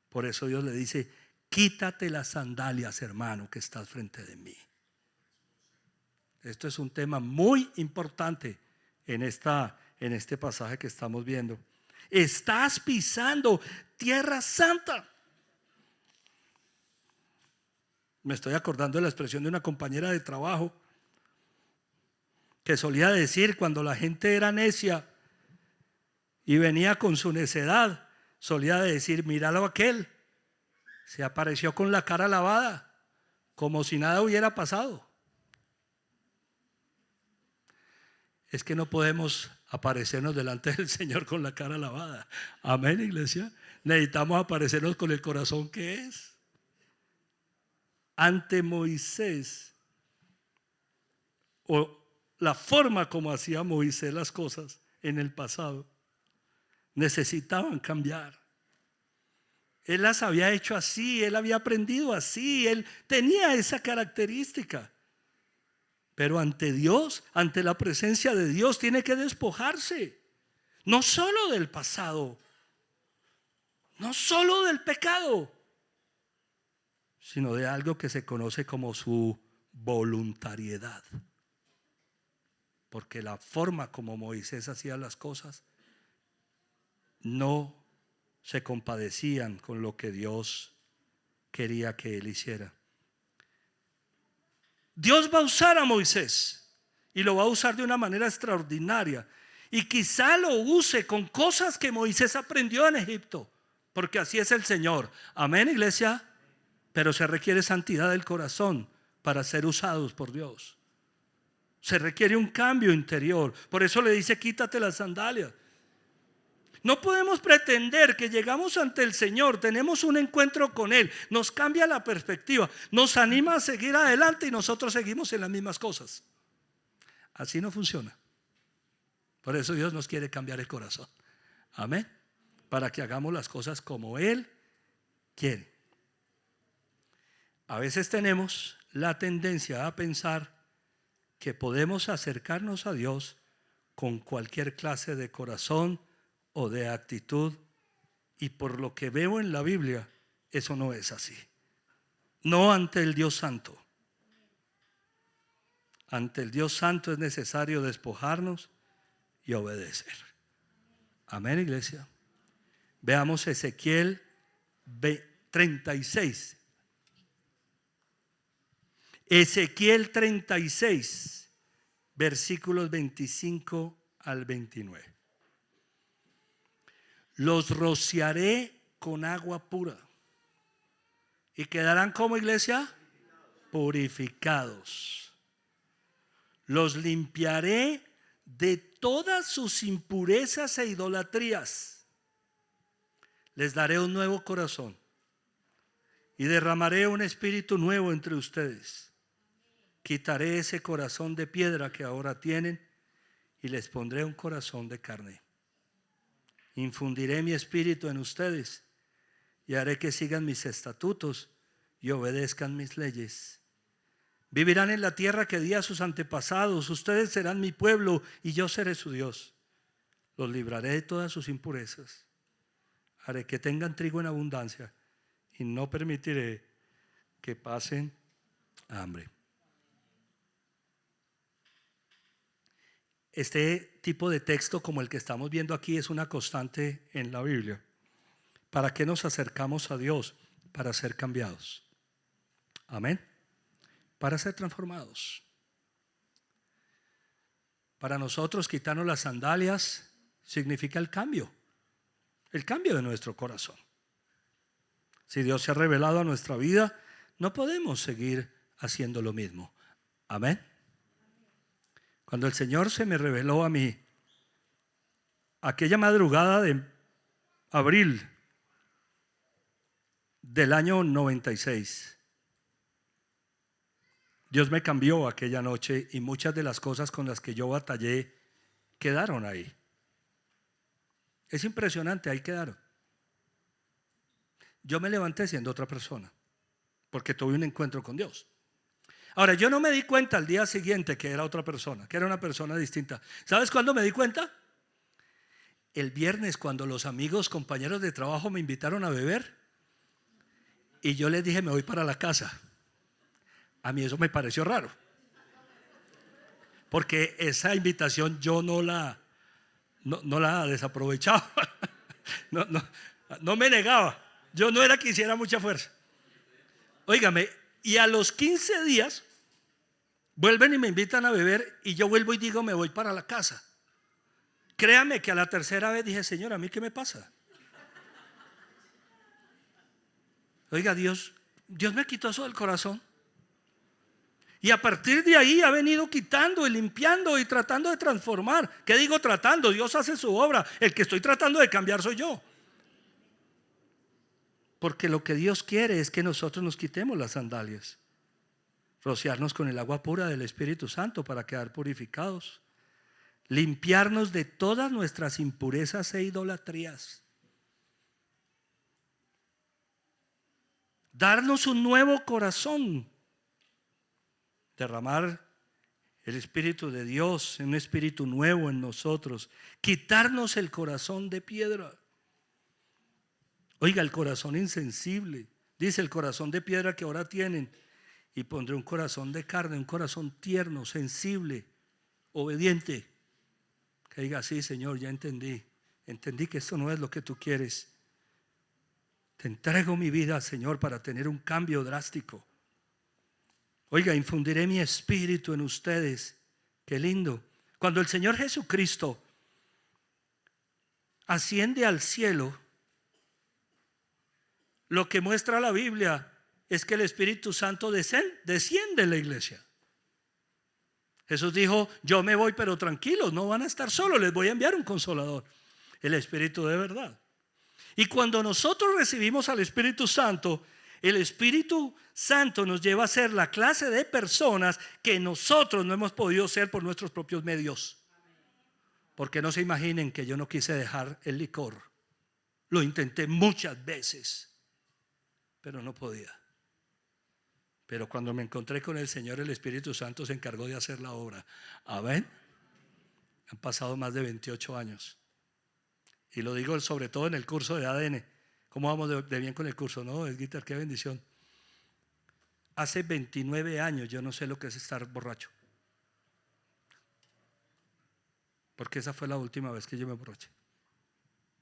Por eso Dios le dice: quítate las sandalias, hermano, que estás frente de mí. Esto es un tema muy importante en este pasaje que estamos viendo. Estás pisando tierra santa. Me estoy acordando de la expresión de una compañera de trabajo que solía decir, cuando la gente era necia y venía con su necedad, solía decir: míralo aquel, se apareció con la cara lavada, como si nada hubiera pasado. Es que no podemos aparecernos delante del Señor con la cara lavada. Amén, iglesia. Necesitamos aparecernos con el corazón que es. Ante Moisés, o la forma como hacía Moisés las cosas en el pasado, necesitaban cambiar. Él las había hecho así, él había aprendido así, él tenía esa característica. Pero ante Dios, ante la presencia de Dios, tiene que despojarse, no solo del pasado, no solo del pecado, sino de algo que se conoce como su voluntariedad. Porque la forma como Moisés hacía las cosas no se compadecían con lo que Dios quería que él hiciera. Dios va a usar a Moisés y lo va a usar de una manera extraordinaria, y quizá lo use con cosas que Moisés aprendió en Egipto, porque así es el Señor. Amén, iglesia. Pero se requiere santidad del corazón para ser usados por Dios. Se requiere un cambio interior. Por eso le dice: quítate las sandalias. No podemos pretender que llegamos ante el Señor, tenemos un encuentro con Él, nos cambia la perspectiva, nos anima a seguir adelante y nosotros seguimos en las mismas cosas. Así no funciona. Por eso Dios nos quiere cambiar el corazón. Amén. Para que hagamos las cosas como Él quiere. A veces tenemos la tendencia a pensar que podemos acercarnos a Dios con cualquier clase de corazón o de actitud, y por lo que veo en la Biblia, eso no es así. No ante el Dios Santo. Ante el Dios Santo es necesario despojarnos y obedecer. Amén, iglesia. Veamos Ezequiel 36. Ezequiel 36, versículos 25 al 29. Los rociaré con agua pura y quedarán, como iglesia, purificados. Los limpiaré de todas sus impurezas e idolatrías. Les daré un nuevo corazón y derramaré un espíritu nuevo entre ustedes. Quitaré ese corazón de piedra que ahora tienen y les pondré un corazón de carne. Infundiré mi espíritu en ustedes y haré que sigan mis estatutos y obedezcan mis leyes. Vivirán en la tierra que di a sus antepasados. Ustedes serán mi pueblo y yo seré su Dios. Los libraré de todas sus impurezas. Haré que tengan trigo en abundancia y no permitiré que pasen hambre. Este tipo de texto como el que estamos viendo aquí es una constante en la Biblia. ¿Para qué nos acercamos a Dios? Para ser cambiados. Amén. Para ser transformados. Para nosotros quitarnos las sandalias significa el cambio de nuestro corazón. Si Dios se ha revelado a nuestra vida, no podemos seguir haciendo lo mismo. Amén. Cuando el Señor se me reveló a mí, aquella madrugada de abril del año 96, Dios me cambió aquella noche y muchas de las cosas con las que yo batallé quedaron ahí. Es impresionante, ahí quedaron. Yo me levanté siendo otra persona porque tuve un encuentro con Dios. Ahora, yo no me di cuenta al día siguiente que era otra persona, que era una persona distinta. ¿Sabes cuándo me di cuenta? El viernes, cuando los amigos, compañeros de trabajo me invitaron a beber y yo les dije, me voy para la casa. A mí eso me pareció raro, porque esa invitación yo no la desaprovechaba. No me negaba. Yo no era que hiciera mucha fuerza. Óigame, y a los 15 días vuelven y me invitan a beber y yo vuelvo y digo, me voy para la casa. Créame que a la tercera vez dije, Señor, ¿a mí qué me pasa? Oiga, Dios me quitó eso del corazón. Y a partir de ahí ha venido quitando y limpiando y tratando de transformar. ¿Qué digo tratando? Dios hace su obra. El que estoy tratando de cambiar soy yo. Porque lo que Dios quiere es que nosotros nos quitemos las sandalias, rociarnos con el agua pura del Espíritu Santo para quedar purificados, limpiarnos de todas nuestras impurezas e idolatrías, darnos un nuevo corazón, derramar el Espíritu de Dios, un espíritu nuevo en nosotros, quitarnos el corazón de piedra. Oiga, el corazón insensible, dice el corazón de piedra que ahora tienen, y pondré un corazón de carne, un corazón tierno, sensible, obediente, que diga, sí, Señor, ya entendí que esto no es lo que tú quieres. Te entrego mi vida, Señor, para tener un cambio drástico. Oiga, infundiré mi espíritu en ustedes. Qué lindo. Cuando el Señor Jesucristo asciende al cielo, lo que muestra la Biblia es que el Espíritu Santo desciende en la iglesia. Jesús dijo, yo me voy, pero tranquilos, no van a estar solos, les voy a enviar un consolador, el Espíritu de verdad. Y cuando nosotros recibimos al Espíritu Santo, el Espíritu Santo nos lleva a ser la clase de personas que nosotros no hemos podido ser por nuestros propios medios. Porque no se imaginen que yo no quise dejar el licor. Lo intenté muchas veces, pero no podía. Pero cuando me encontré con el Señor, el Espíritu Santo se encargó de hacer la obra. Amén. Han pasado más de 28 años. Y lo digo sobre todo en el curso de ADN. ¿Cómo vamos de bien con el curso? No, Esguitar, qué bendición. Hace 29 años yo no sé lo que es estar borracho. Porque esa fue la última vez que yo me emborraché.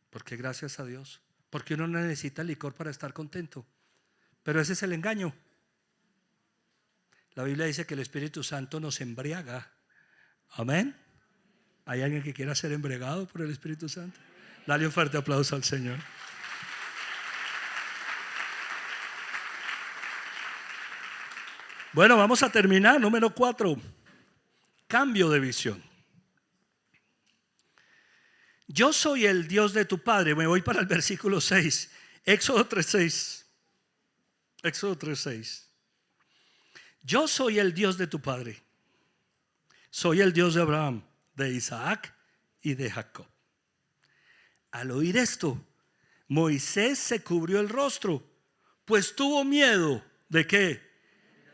Porque gracias a Dios. Porque uno no necesita licor para estar contento. Pero ese es el engaño. La Biblia dice que el Espíritu Santo nos embriaga. Amén. ¿Hay alguien que quiera ser embriagado por el Espíritu Santo? Dale un fuerte aplauso al Señor. Bueno, vamos a terminar. Número 4. Cambio de visión. Yo soy el Dios de tu padre. Me voy para el versículo 6. Éxodo 3:6. Éxodo 3:6. Yo soy el Dios de tu padre. Soy el Dios de Abraham, de Isaac y de Jacob. Al oír esto, Moisés se cubrió el rostro, pues tuvo miedo. ¿De qué?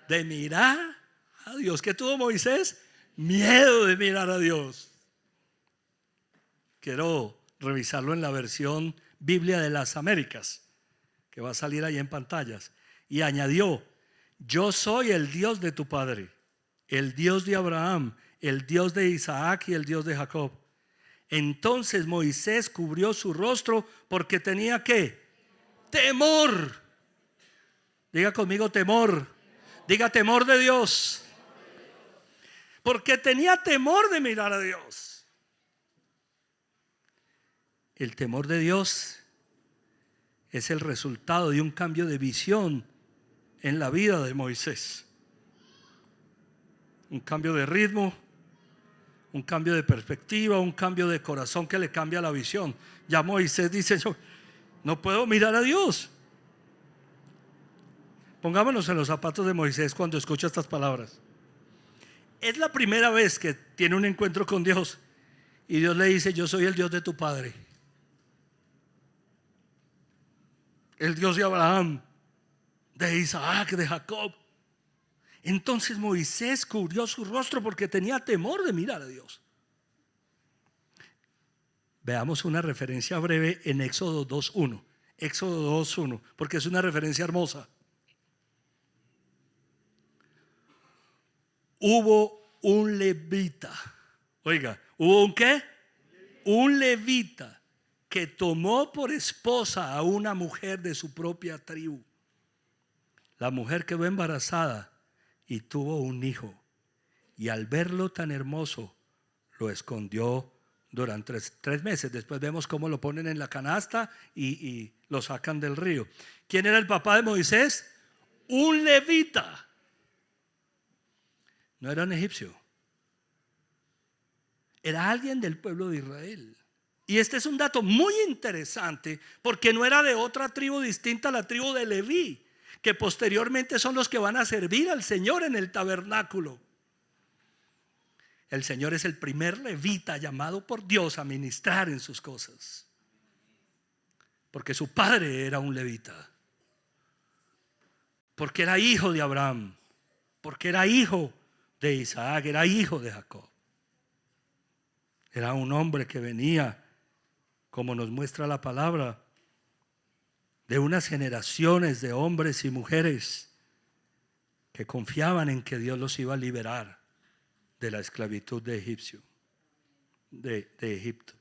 De mirar a Dios. ¿Qué tuvo Moisés? Miedo de mirar a Dios. Quiero revisarlo en la versión Biblia de las Américas, que va a salir ahí en pantallas. Y añadió: yo soy el Dios de tu padre, el Dios de Abraham, el Dios de Isaac y el Dios de Jacob. Entonces Moisés cubrió su rostro porque tenía ¿qué? Temor. Diga conmigo temor. Diga temor de Dios. Porque tenía temor de mirar a Dios. El temor de Dios es el resultado de un cambio de visión en la vida de Moisés. Un cambio de ritmo, un cambio de perspectiva, un cambio de corazón que le cambia la visión. Ya Moisés dice: yo no puedo mirar a Dios. Pongámonos en los zapatos de Moisés cuando escucha estas palabras. Es la primera vez que tiene un encuentro con Dios y Dios le dice: yo soy el Dios de tu padre, el Dios de Abraham, de Isaac, de Jacob. Entonces Moisés cubrió su rostro porque tenía temor de mirar a Dios. Veamos una referencia breve en Éxodo 2:1. Éxodo 2:1, porque es una referencia hermosa. Hubo un levita. Oiga, ¿hubo un qué? Un levita que tomó por esposa a una mujer de su propia tribu. La mujer quedó embarazada y tuvo un hijo, y al verlo tan hermoso lo escondió durante tres meses. Después vemos cómo lo ponen en la canasta y lo sacan del río. ¿Quién era el papá de Moisés? Un levita. No era un egipcio, era alguien del pueblo de Israel. Y este es un dato muy interesante, porque no era de otra tribu distinta a la tribu de Leví, que posteriormente son los que van a servir al Señor en el tabernáculo. El Señor es el primer levita llamado por Dios a ministrar en sus cosas, porque su padre era un levita, porque era hijo de Abraham, porque era hijo de Isaac, era hijo de Jacob. Era un hombre que venía, como nos muestra la palabra, de unas generaciones de hombres y mujeres que confiaban en que Dios los iba a liberar de la esclavitud de Egipto.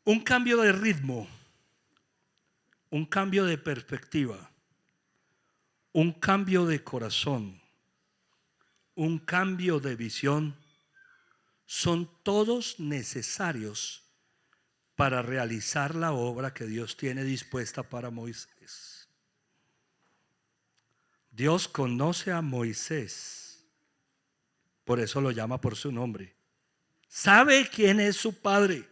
Un cambio de ritmo, un cambio de perspectiva, un cambio de corazón, un cambio de visión, son todos necesarios para realizar la obra que Dios tiene dispuesta para Moisés. Dios conoce a Moisés, por eso lo llama por su nombre. Sabe quién es su padre.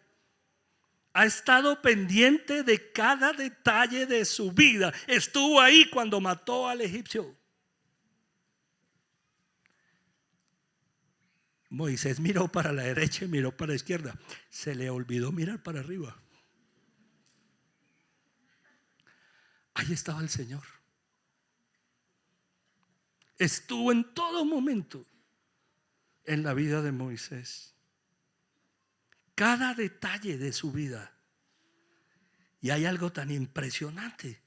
Ha estado pendiente de cada detalle de su vida. Estuvo ahí cuando mató al egipcio. Moisés miró para la derecha y miró para la izquierda. Se le olvidó mirar para arriba. Ahí estaba el Señor. Estuvo en todo momento en la vida de Moisés. Cada detalle de su vida. Y hay algo tan impresionante.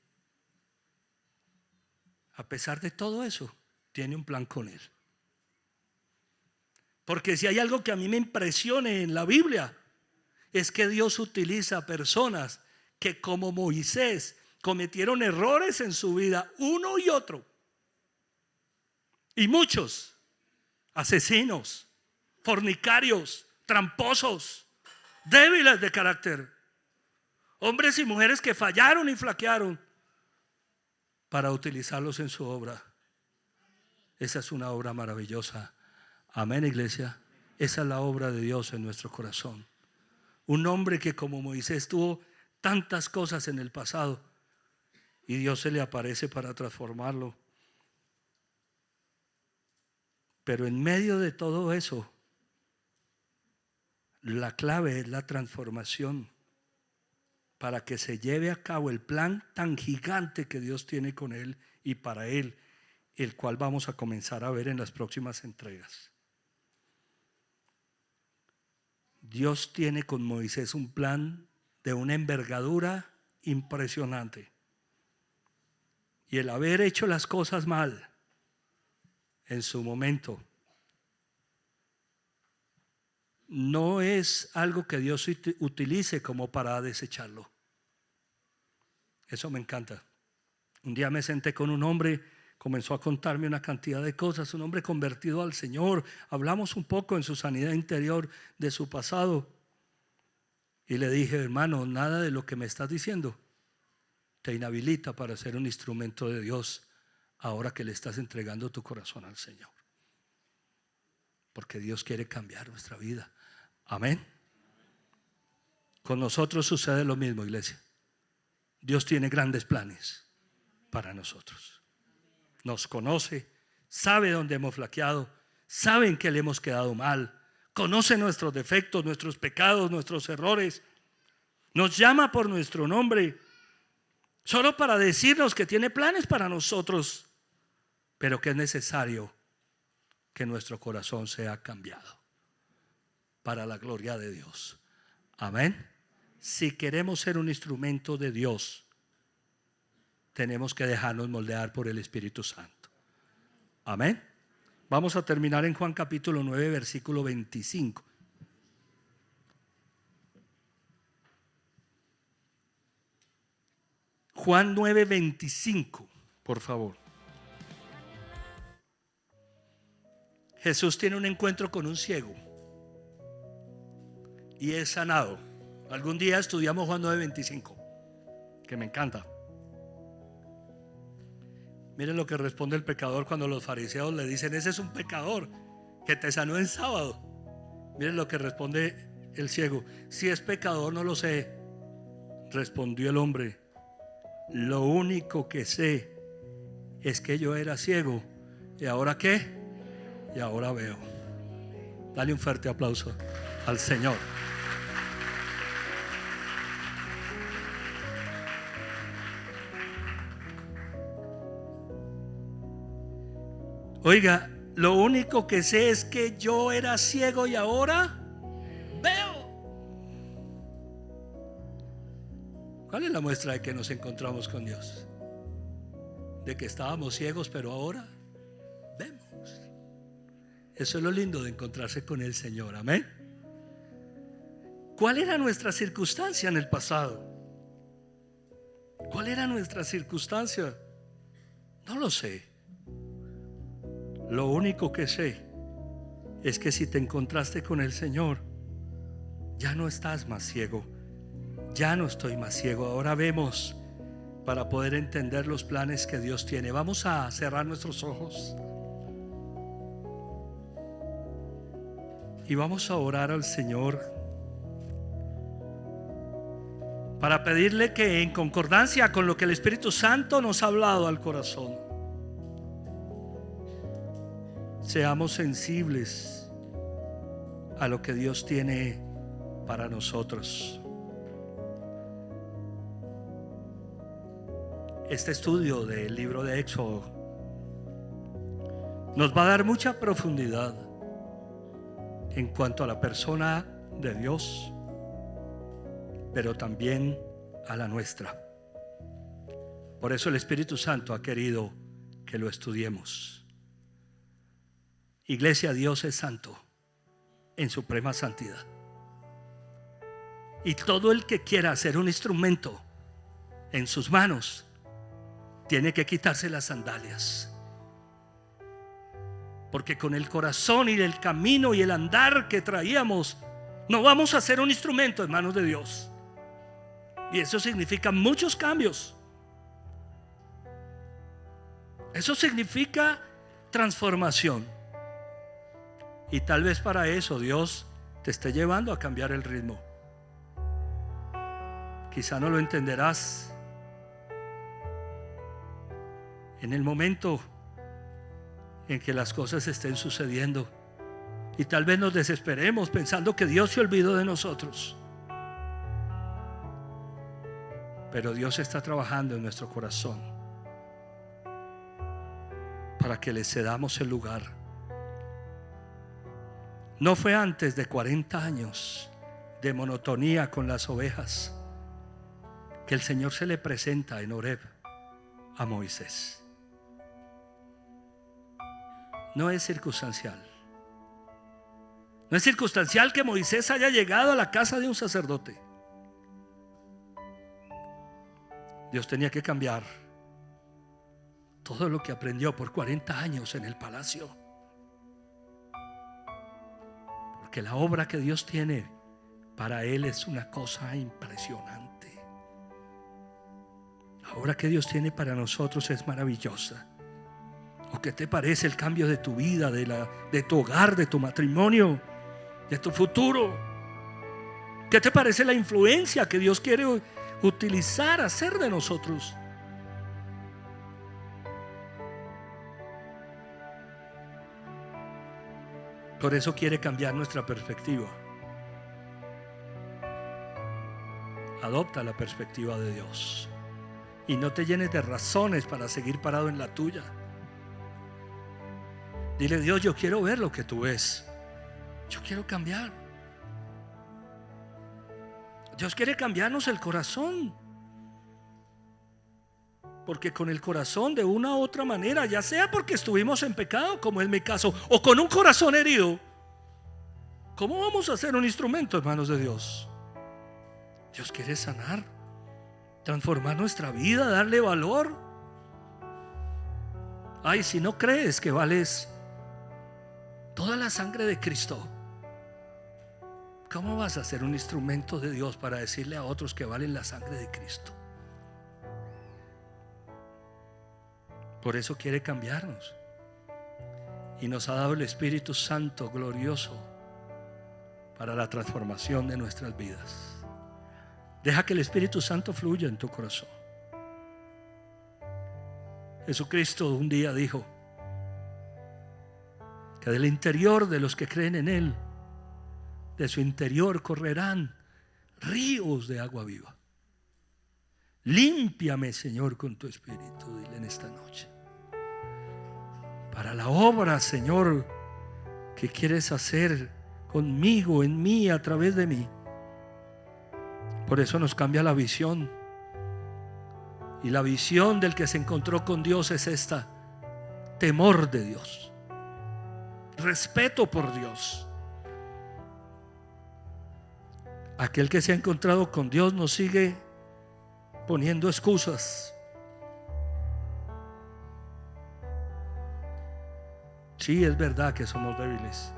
A pesar de todo eso, tiene un plan con él. Porque si hay algo que a mí me impresione en la Biblia, es que Dios utiliza personas que, como Moisés, cometieron errores en su vida, uno y otro. Y muchos, asesinos, fornicarios, tramposos, débiles de carácter, hombres y mujeres que fallaron y flaquearon, para utilizarlos en su obra. Esa es una obra maravillosa. Amén, iglesia. Esa es la obra de Dios en nuestro corazón. Un hombre que, como Moisés, tuvo tantas cosas en el pasado y Dios se le aparece para transformarlo. Pero en medio de todo eso, la clave es la transformación para que se lleve a cabo el plan tan gigante que Dios tiene con él y para él el cual vamos a comenzar a ver en las próximas entregas. Dios tiene con Moisés un plan de una envergadura impresionante. Y el haber hecho las cosas mal en su momento no es algo que Dios utilice como para desecharlo. Eso me encanta. Un día me senté con un hombre, comenzó a contarme una cantidad de cosas, un hombre convertido al Señor. Hablamos un poco en su sanidad interior de su pasado. Y le dije: hermano, nada de lo que me estás diciendo te inhabilita para ser un instrumento de Dios ahora que le estás entregando tu corazón al Señor. Porque Dios quiere cambiar nuestra vida. Amén. Con nosotros sucede lo mismo, iglesia. Dios tiene grandes planes para nosotros. Nos conoce, sabe dónde hemos flaqueado, sabe en qué le hemos quedado mal, conoce nuestros defectos, nuestros pecados, nuestros errores. Nos llama por nuestro nombre, solo para decirnos que tiene planes para nosotros, pero que es necesario que nuestro corazón sea cambiado para la gloria de Dios. Amén. Si queremos ser un instrumento de Dios, tenemos que dejarnos moldear por el Espíritu Santo. Amén. Vamos a terminar en Juan capítulo 9, versículo 25. Juan 9, 25, por favor. Jesús tiene un encuentro con un ciego y es sanado. Algún día estudiamos Juan 9, 25, que me encanta. Miren lo que responde el pecador cuando los fariseos le dicen: ese es un pecador que te sanó en sábado. Miren lo que responde el ciego: si es pecador no lo sé. Respondió el hombre: lo único que sé es que yo era ciego. ¿Y ahora qué? Y ahora veo. Dale un fuerte aplauso al Señor. Oiga, lo único que sé es que yo era ciego y ahora veo. ¿Cuál es la muestra de que nos encontramos con Dios? De que estábamos ciegos, pero ahora vemos. Eso es lo lindo de encontrarse con el Señor. Amén. ¿Cuál era nuestra circunstancia en el pasado? ¿Cuál era nuestra circunstancia? No lo sé. Lo único que sé es que si te encontraste con el Señor, ya no estás más ciego. Ya no estoy más ciego. Ahora vemos para poder entender los planes que Dios tiene. Vamos a cerrar nuestros ojos y vamos a orar al Señor para pedirle que, en concordancia con lo que el Espíritu Santo nos ha hablado al corazón, seamos sensibles a lo que Dios tiene para nosotros. Este estudio del libro de Éxodo nos va a dar mucha profundidad en cuanto a la persona de Dios, pero también a la nuestra. Por eso el Espíritu Santo ha querido que lo estudiemos. Iglesia, Dios es santo en suprema santidad. Y todo el que quiera ser un instrumento en sus manos tiene que quitarse las sandalias. Porque con el corazón y el camino y el andar que traíamos, no vamos a ser un instrumento en manos de Dios. Y eso significa muchos cambios. Eso significa transformación. Y tal vez para eso Dios te esté llevando a cambiar el ritmo. Quizá no lo entenderás en el momento en que las cosas estén sucediendo, y tal vez nos desesperemos pensando que Dios se olvidó de nosotros. Pero Dios está trabajando en nuestro corazón para que le cedamos el lugar. No fue antes de 40 años de monotonía con las ovejas que el Señor se le presenta en Horeb a Moisés. No es circunstancial. No es circunstancial que Moisés haya llegado a la casa de un sacerdote. Dios tenía que cambiar todo lo que aprendió por 40 años en el palacio. Porque la obra que Dios tiene para él es una cosa impresionante. La obra que Dios tiene para nosotros es maravillosa. ¿O qué te parece el cambio de tu vida, de tu hogar, de tu matrimonio, de tu futuro? ¿Qué te parece la influencia que Dios quiere utilizar, hacer de nosotros? Por eso quiere cambiar nuestra perspectiva. Adopta la perspectiva de Dios y no te llenes de razones para seguir parado en la tuya. Dile: Dios, yo quiero ver lo que tú ves. Yo quiero cambiar. Dios quiere cambiarnos el corazón, porque con el corazón, de una u otra manera, ya sea porque estuvimos en pecado, como es mi caso, o con un corazón herido, ¿cómo vamos a ser un instrumento en manos de Dios? Dios quiere sanar, transformar nuestra vida, darle valor. Ay, si no crees que vales toda la sangre de Cristo, ¿cómo vas a ser un instrumento de Dios para decirle a otros que valen la sangre de Cristo? Por eso quiere cambiarnos, y nos ha dado el Espíritu Santo glorioso para la transformación de nuestras vidas. Deja que el Espíritu Santo fluya en tu corazón. Jesucristo un día dijo que del interior de los que creen en Él, de su interior correrán ríos de agua viva. Límpiame, Señor, con tu Espíritu, dile en esta noche, para la obra, Señor, que quieres hacer conmigo, en mí, a través de mí. Por eso nos cambia la visión. Y la visión del que se encontró con Dios es esta: temor de Dios, respeto por Dios. Aquel que se ha encontrado con Dios no sigue poniendo excusas. Sí, es verdad que somos débiles,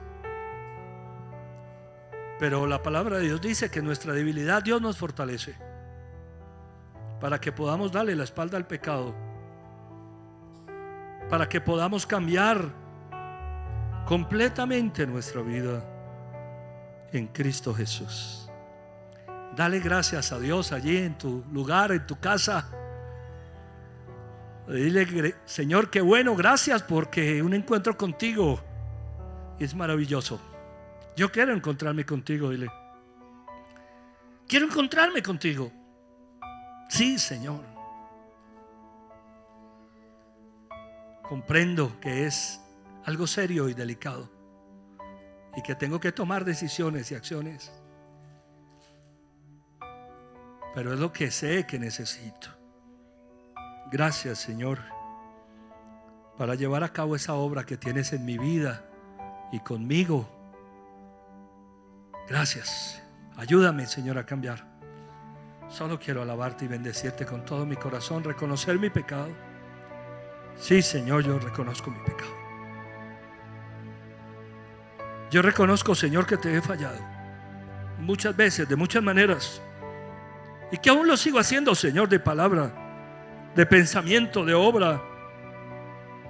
pero la palabra de Dios dice que en nuestra debilidad Dios nos fortalece para que podamos darle la espalda al pecado, para que podamos cambiar completamente nuestra vida en Cristo Jesús. Dale gracias a Dios allí en tu lugar, en tu casa. Dile: Señor, qué bueno, gracias, porque un encuentro contigo es maravilloso. Yo quiero encontrarme contigo. Dile: quiero encontrarme contigo. Sí, Señor. Comprendo que es algo serio y delicado y que tengo que tomar decisiones y acciones, pero es lo que sé que necesito. Gracias, Señor, para llevar a cabo esa obra que tienes en mi vida y conmigo. Gracias. Ayúdame, Señor, a cambiar. Solo quiero alabarte y bendecirte con todo mi corazón, reconocer mi pecado. Sí, Señor, yo reconozco mi pecado. Yo reconozco, Señor, que te he fallado muchas veces, de muchas maneras, y que aún lo sigo haciendo, Señor, de palabra, de pensamiento, de obra,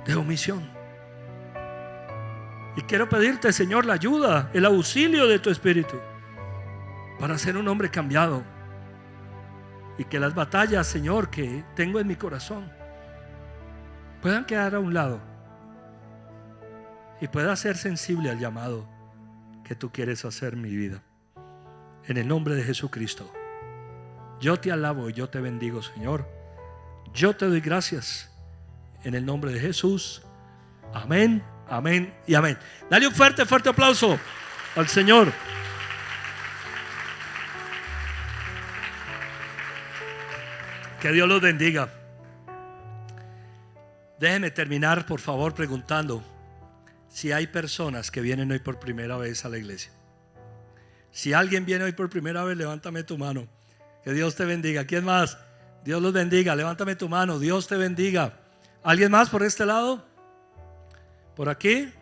de omisión. Y quiero pedirte, Señor, la ayuda, el auxilio de tu Espíritu para ser un hombre cambiado, y que las batallas, Señor, que tengo en mi corazón puedan quedar a un lado y pueda ser sensible al llamado que tú quieres hacer en mi vida. En el nombre de Jesucristo, yo te alabo y yo te bendigo, Señor. Yo te doy gracias en el nombre de Jesús. Amén, amén y amén. Dale un fuerte, fuerte aplauso al Señor. Que Dios los bendiga. Déjenme terminar, por favor, preguntando si hay personas que vienen hoy por primera vez a la iglesia. Si alguien viene hoy por primera vez, levántame tu mano. Que Dios te bendiga. ¿Quién más? Dios los bendiga. Levántame tu mano. Dios te bendiga. ¿Alguien más por este lado? ¿Por aquí?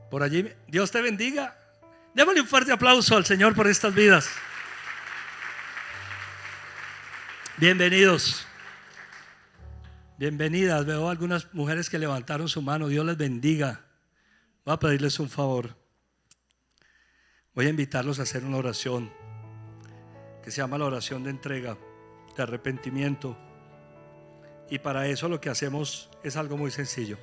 ¿Por allí? Dios te bendiga. Démosle un fuerte aplauso al Señor por estas vidas. Bienvenidos. Bienvenidas. Veo algunas mujeres que levantaron su mano. Dios les bendiga. Voy a pedirles un favor. Voy a invitarlos a hacer una oración que se llama la oración de entrega, de arrepentimiento. Y para eso lo que hacemos es algo muy sencillo.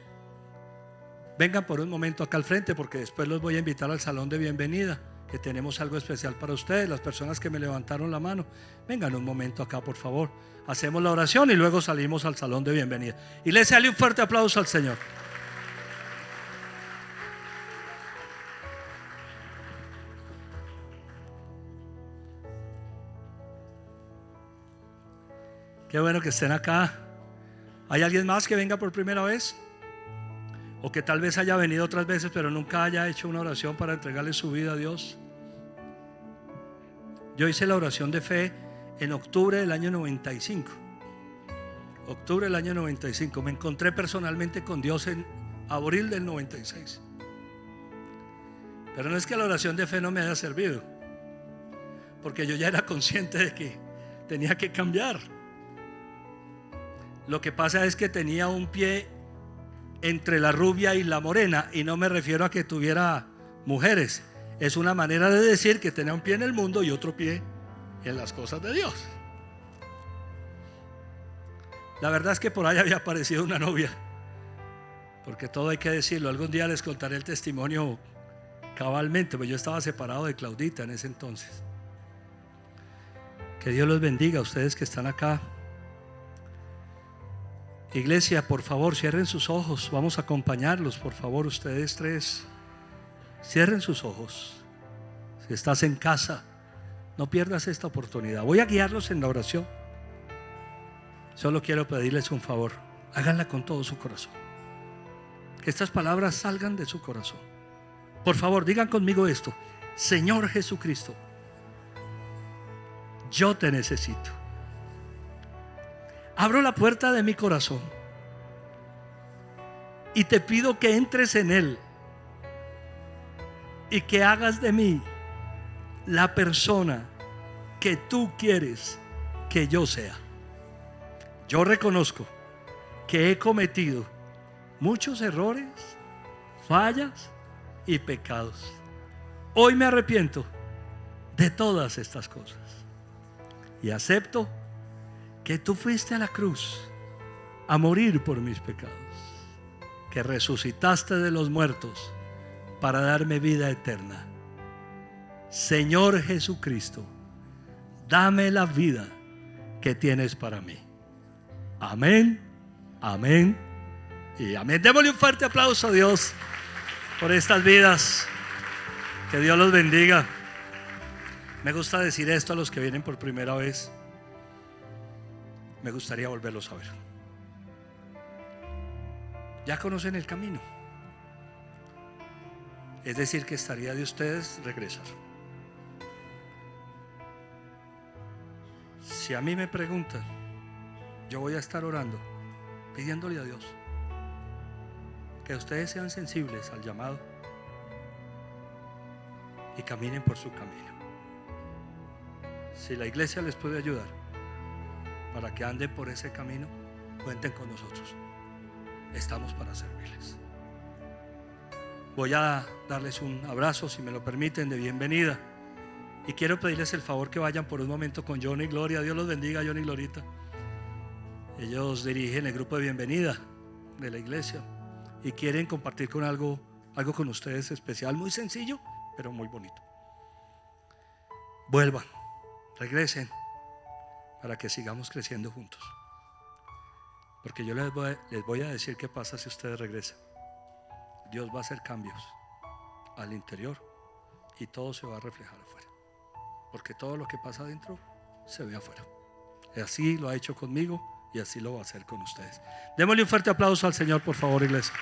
Vengan por un momento acá al frente, porque después los voy a invitar al salón de bienvenida, que tenemos algo especial para ustedes. Las personas que me levantaron la mano, vengan un momento acá, por favor. Hacemos la oración y luego salimos al salón de bienvenida. Y les sale un fuerte aplauso al Señor. Qué bueno que estén acá. ¿Hay alguien más que venga por primera vez? O que tal vez haya venido otras veces pero nunca haya hecho una oración para entregarle su vida a Dios. Yo hice la oración de fe en octubre del año 95. Octubre del año 95. Me encontré personalmente con Dios en abril del 96. Pero no es que la oración de fe no me haya servido, porque yo ya era consciente de que tenía que cambiar. Lo que pasa es que tenía un pie entre la rubia y la morena, y no me refiero a que tuviera mujeres. Es una manera de decir que tenía un pie en el mundo y otro pie en las cosas de Dios. La verdad es que por ahí había aparecido una novia, porque todo hay que decirlo. Algún día les contaré el testimonio cabalmente, pues yo estaba separado de Claudita en ese entonces. Que Dios los bendiga a ustedes que están acá. Iglesia, por favor, cierren sus ojos. Vamos a acompañarlos, por favor, ustedes tres. Cierren sus ojos. Si estás en casa, no pierdas esta oportunidad. Voy a guiarlos en la oración. Solo quiero pedirles un favor. Háganla con todo su corazón. Que estas palabras salgan de su corazón. Por favor, digan conmigo esto: Señor Jesucristo, yo te necesito. Abro la puerta de mi corazón y te pido que entres en él y que hagas de mí la persona que tú quieres que yo sea. Yo reconozco que he cometido muchos errores, fallas y pecados. Hoy me arrepiento de todas estas cosas y acepto que tú fuiste a la cruz a morir por mis pecados, que resucitaste de los muertos para darme vida eterna. Señor Jesucristo, dame la vida que tienes para mí. Amén, amén y amén. Démosle un fuerte aplauso a Dios por estas vidas. Que Dios los bendiga. Me gusta decir esto a los que vienen por primera vez. Me gustaría volverlos a ver. Ya conocen el camino. Es decir, que estaría de ustedes regresar. Si a mí me preguntan, yo voy a estar orando, pidiéndole a Dios que ustedes sean sensibles al llamado y caminen por su camino. Si la iglesia les puede ayudar para que anden por ese camino, cuenten con nosotros. Estamos para servirles. Voy a darles un abrazo, si me lo permiten, de bienvenida. Y quiero pedirles el favor que vayan por un momento con Johnny y Gloria. Dios los bendiga, Johnny y Glorita. Ellos dirigen el grupo de bienvenida de la iglesia y quieren compartir con algo con ustedes especial, muy sencillo, pero muy bonito. Vuelvan, regresen, para que sigamos creciendo juntos. Porque yo les voy a decir qué pasa si ustedes regresan. Dios va a hacer cambios al interior y todo se va a reflejar afuera. Porque todo lo que pasa adentro se ve afuera. Y así lo ha hecho conmigo y así lo va a hacer con ustedes. Démosle un fuerte aplauso al Señor, por favor, iglesia.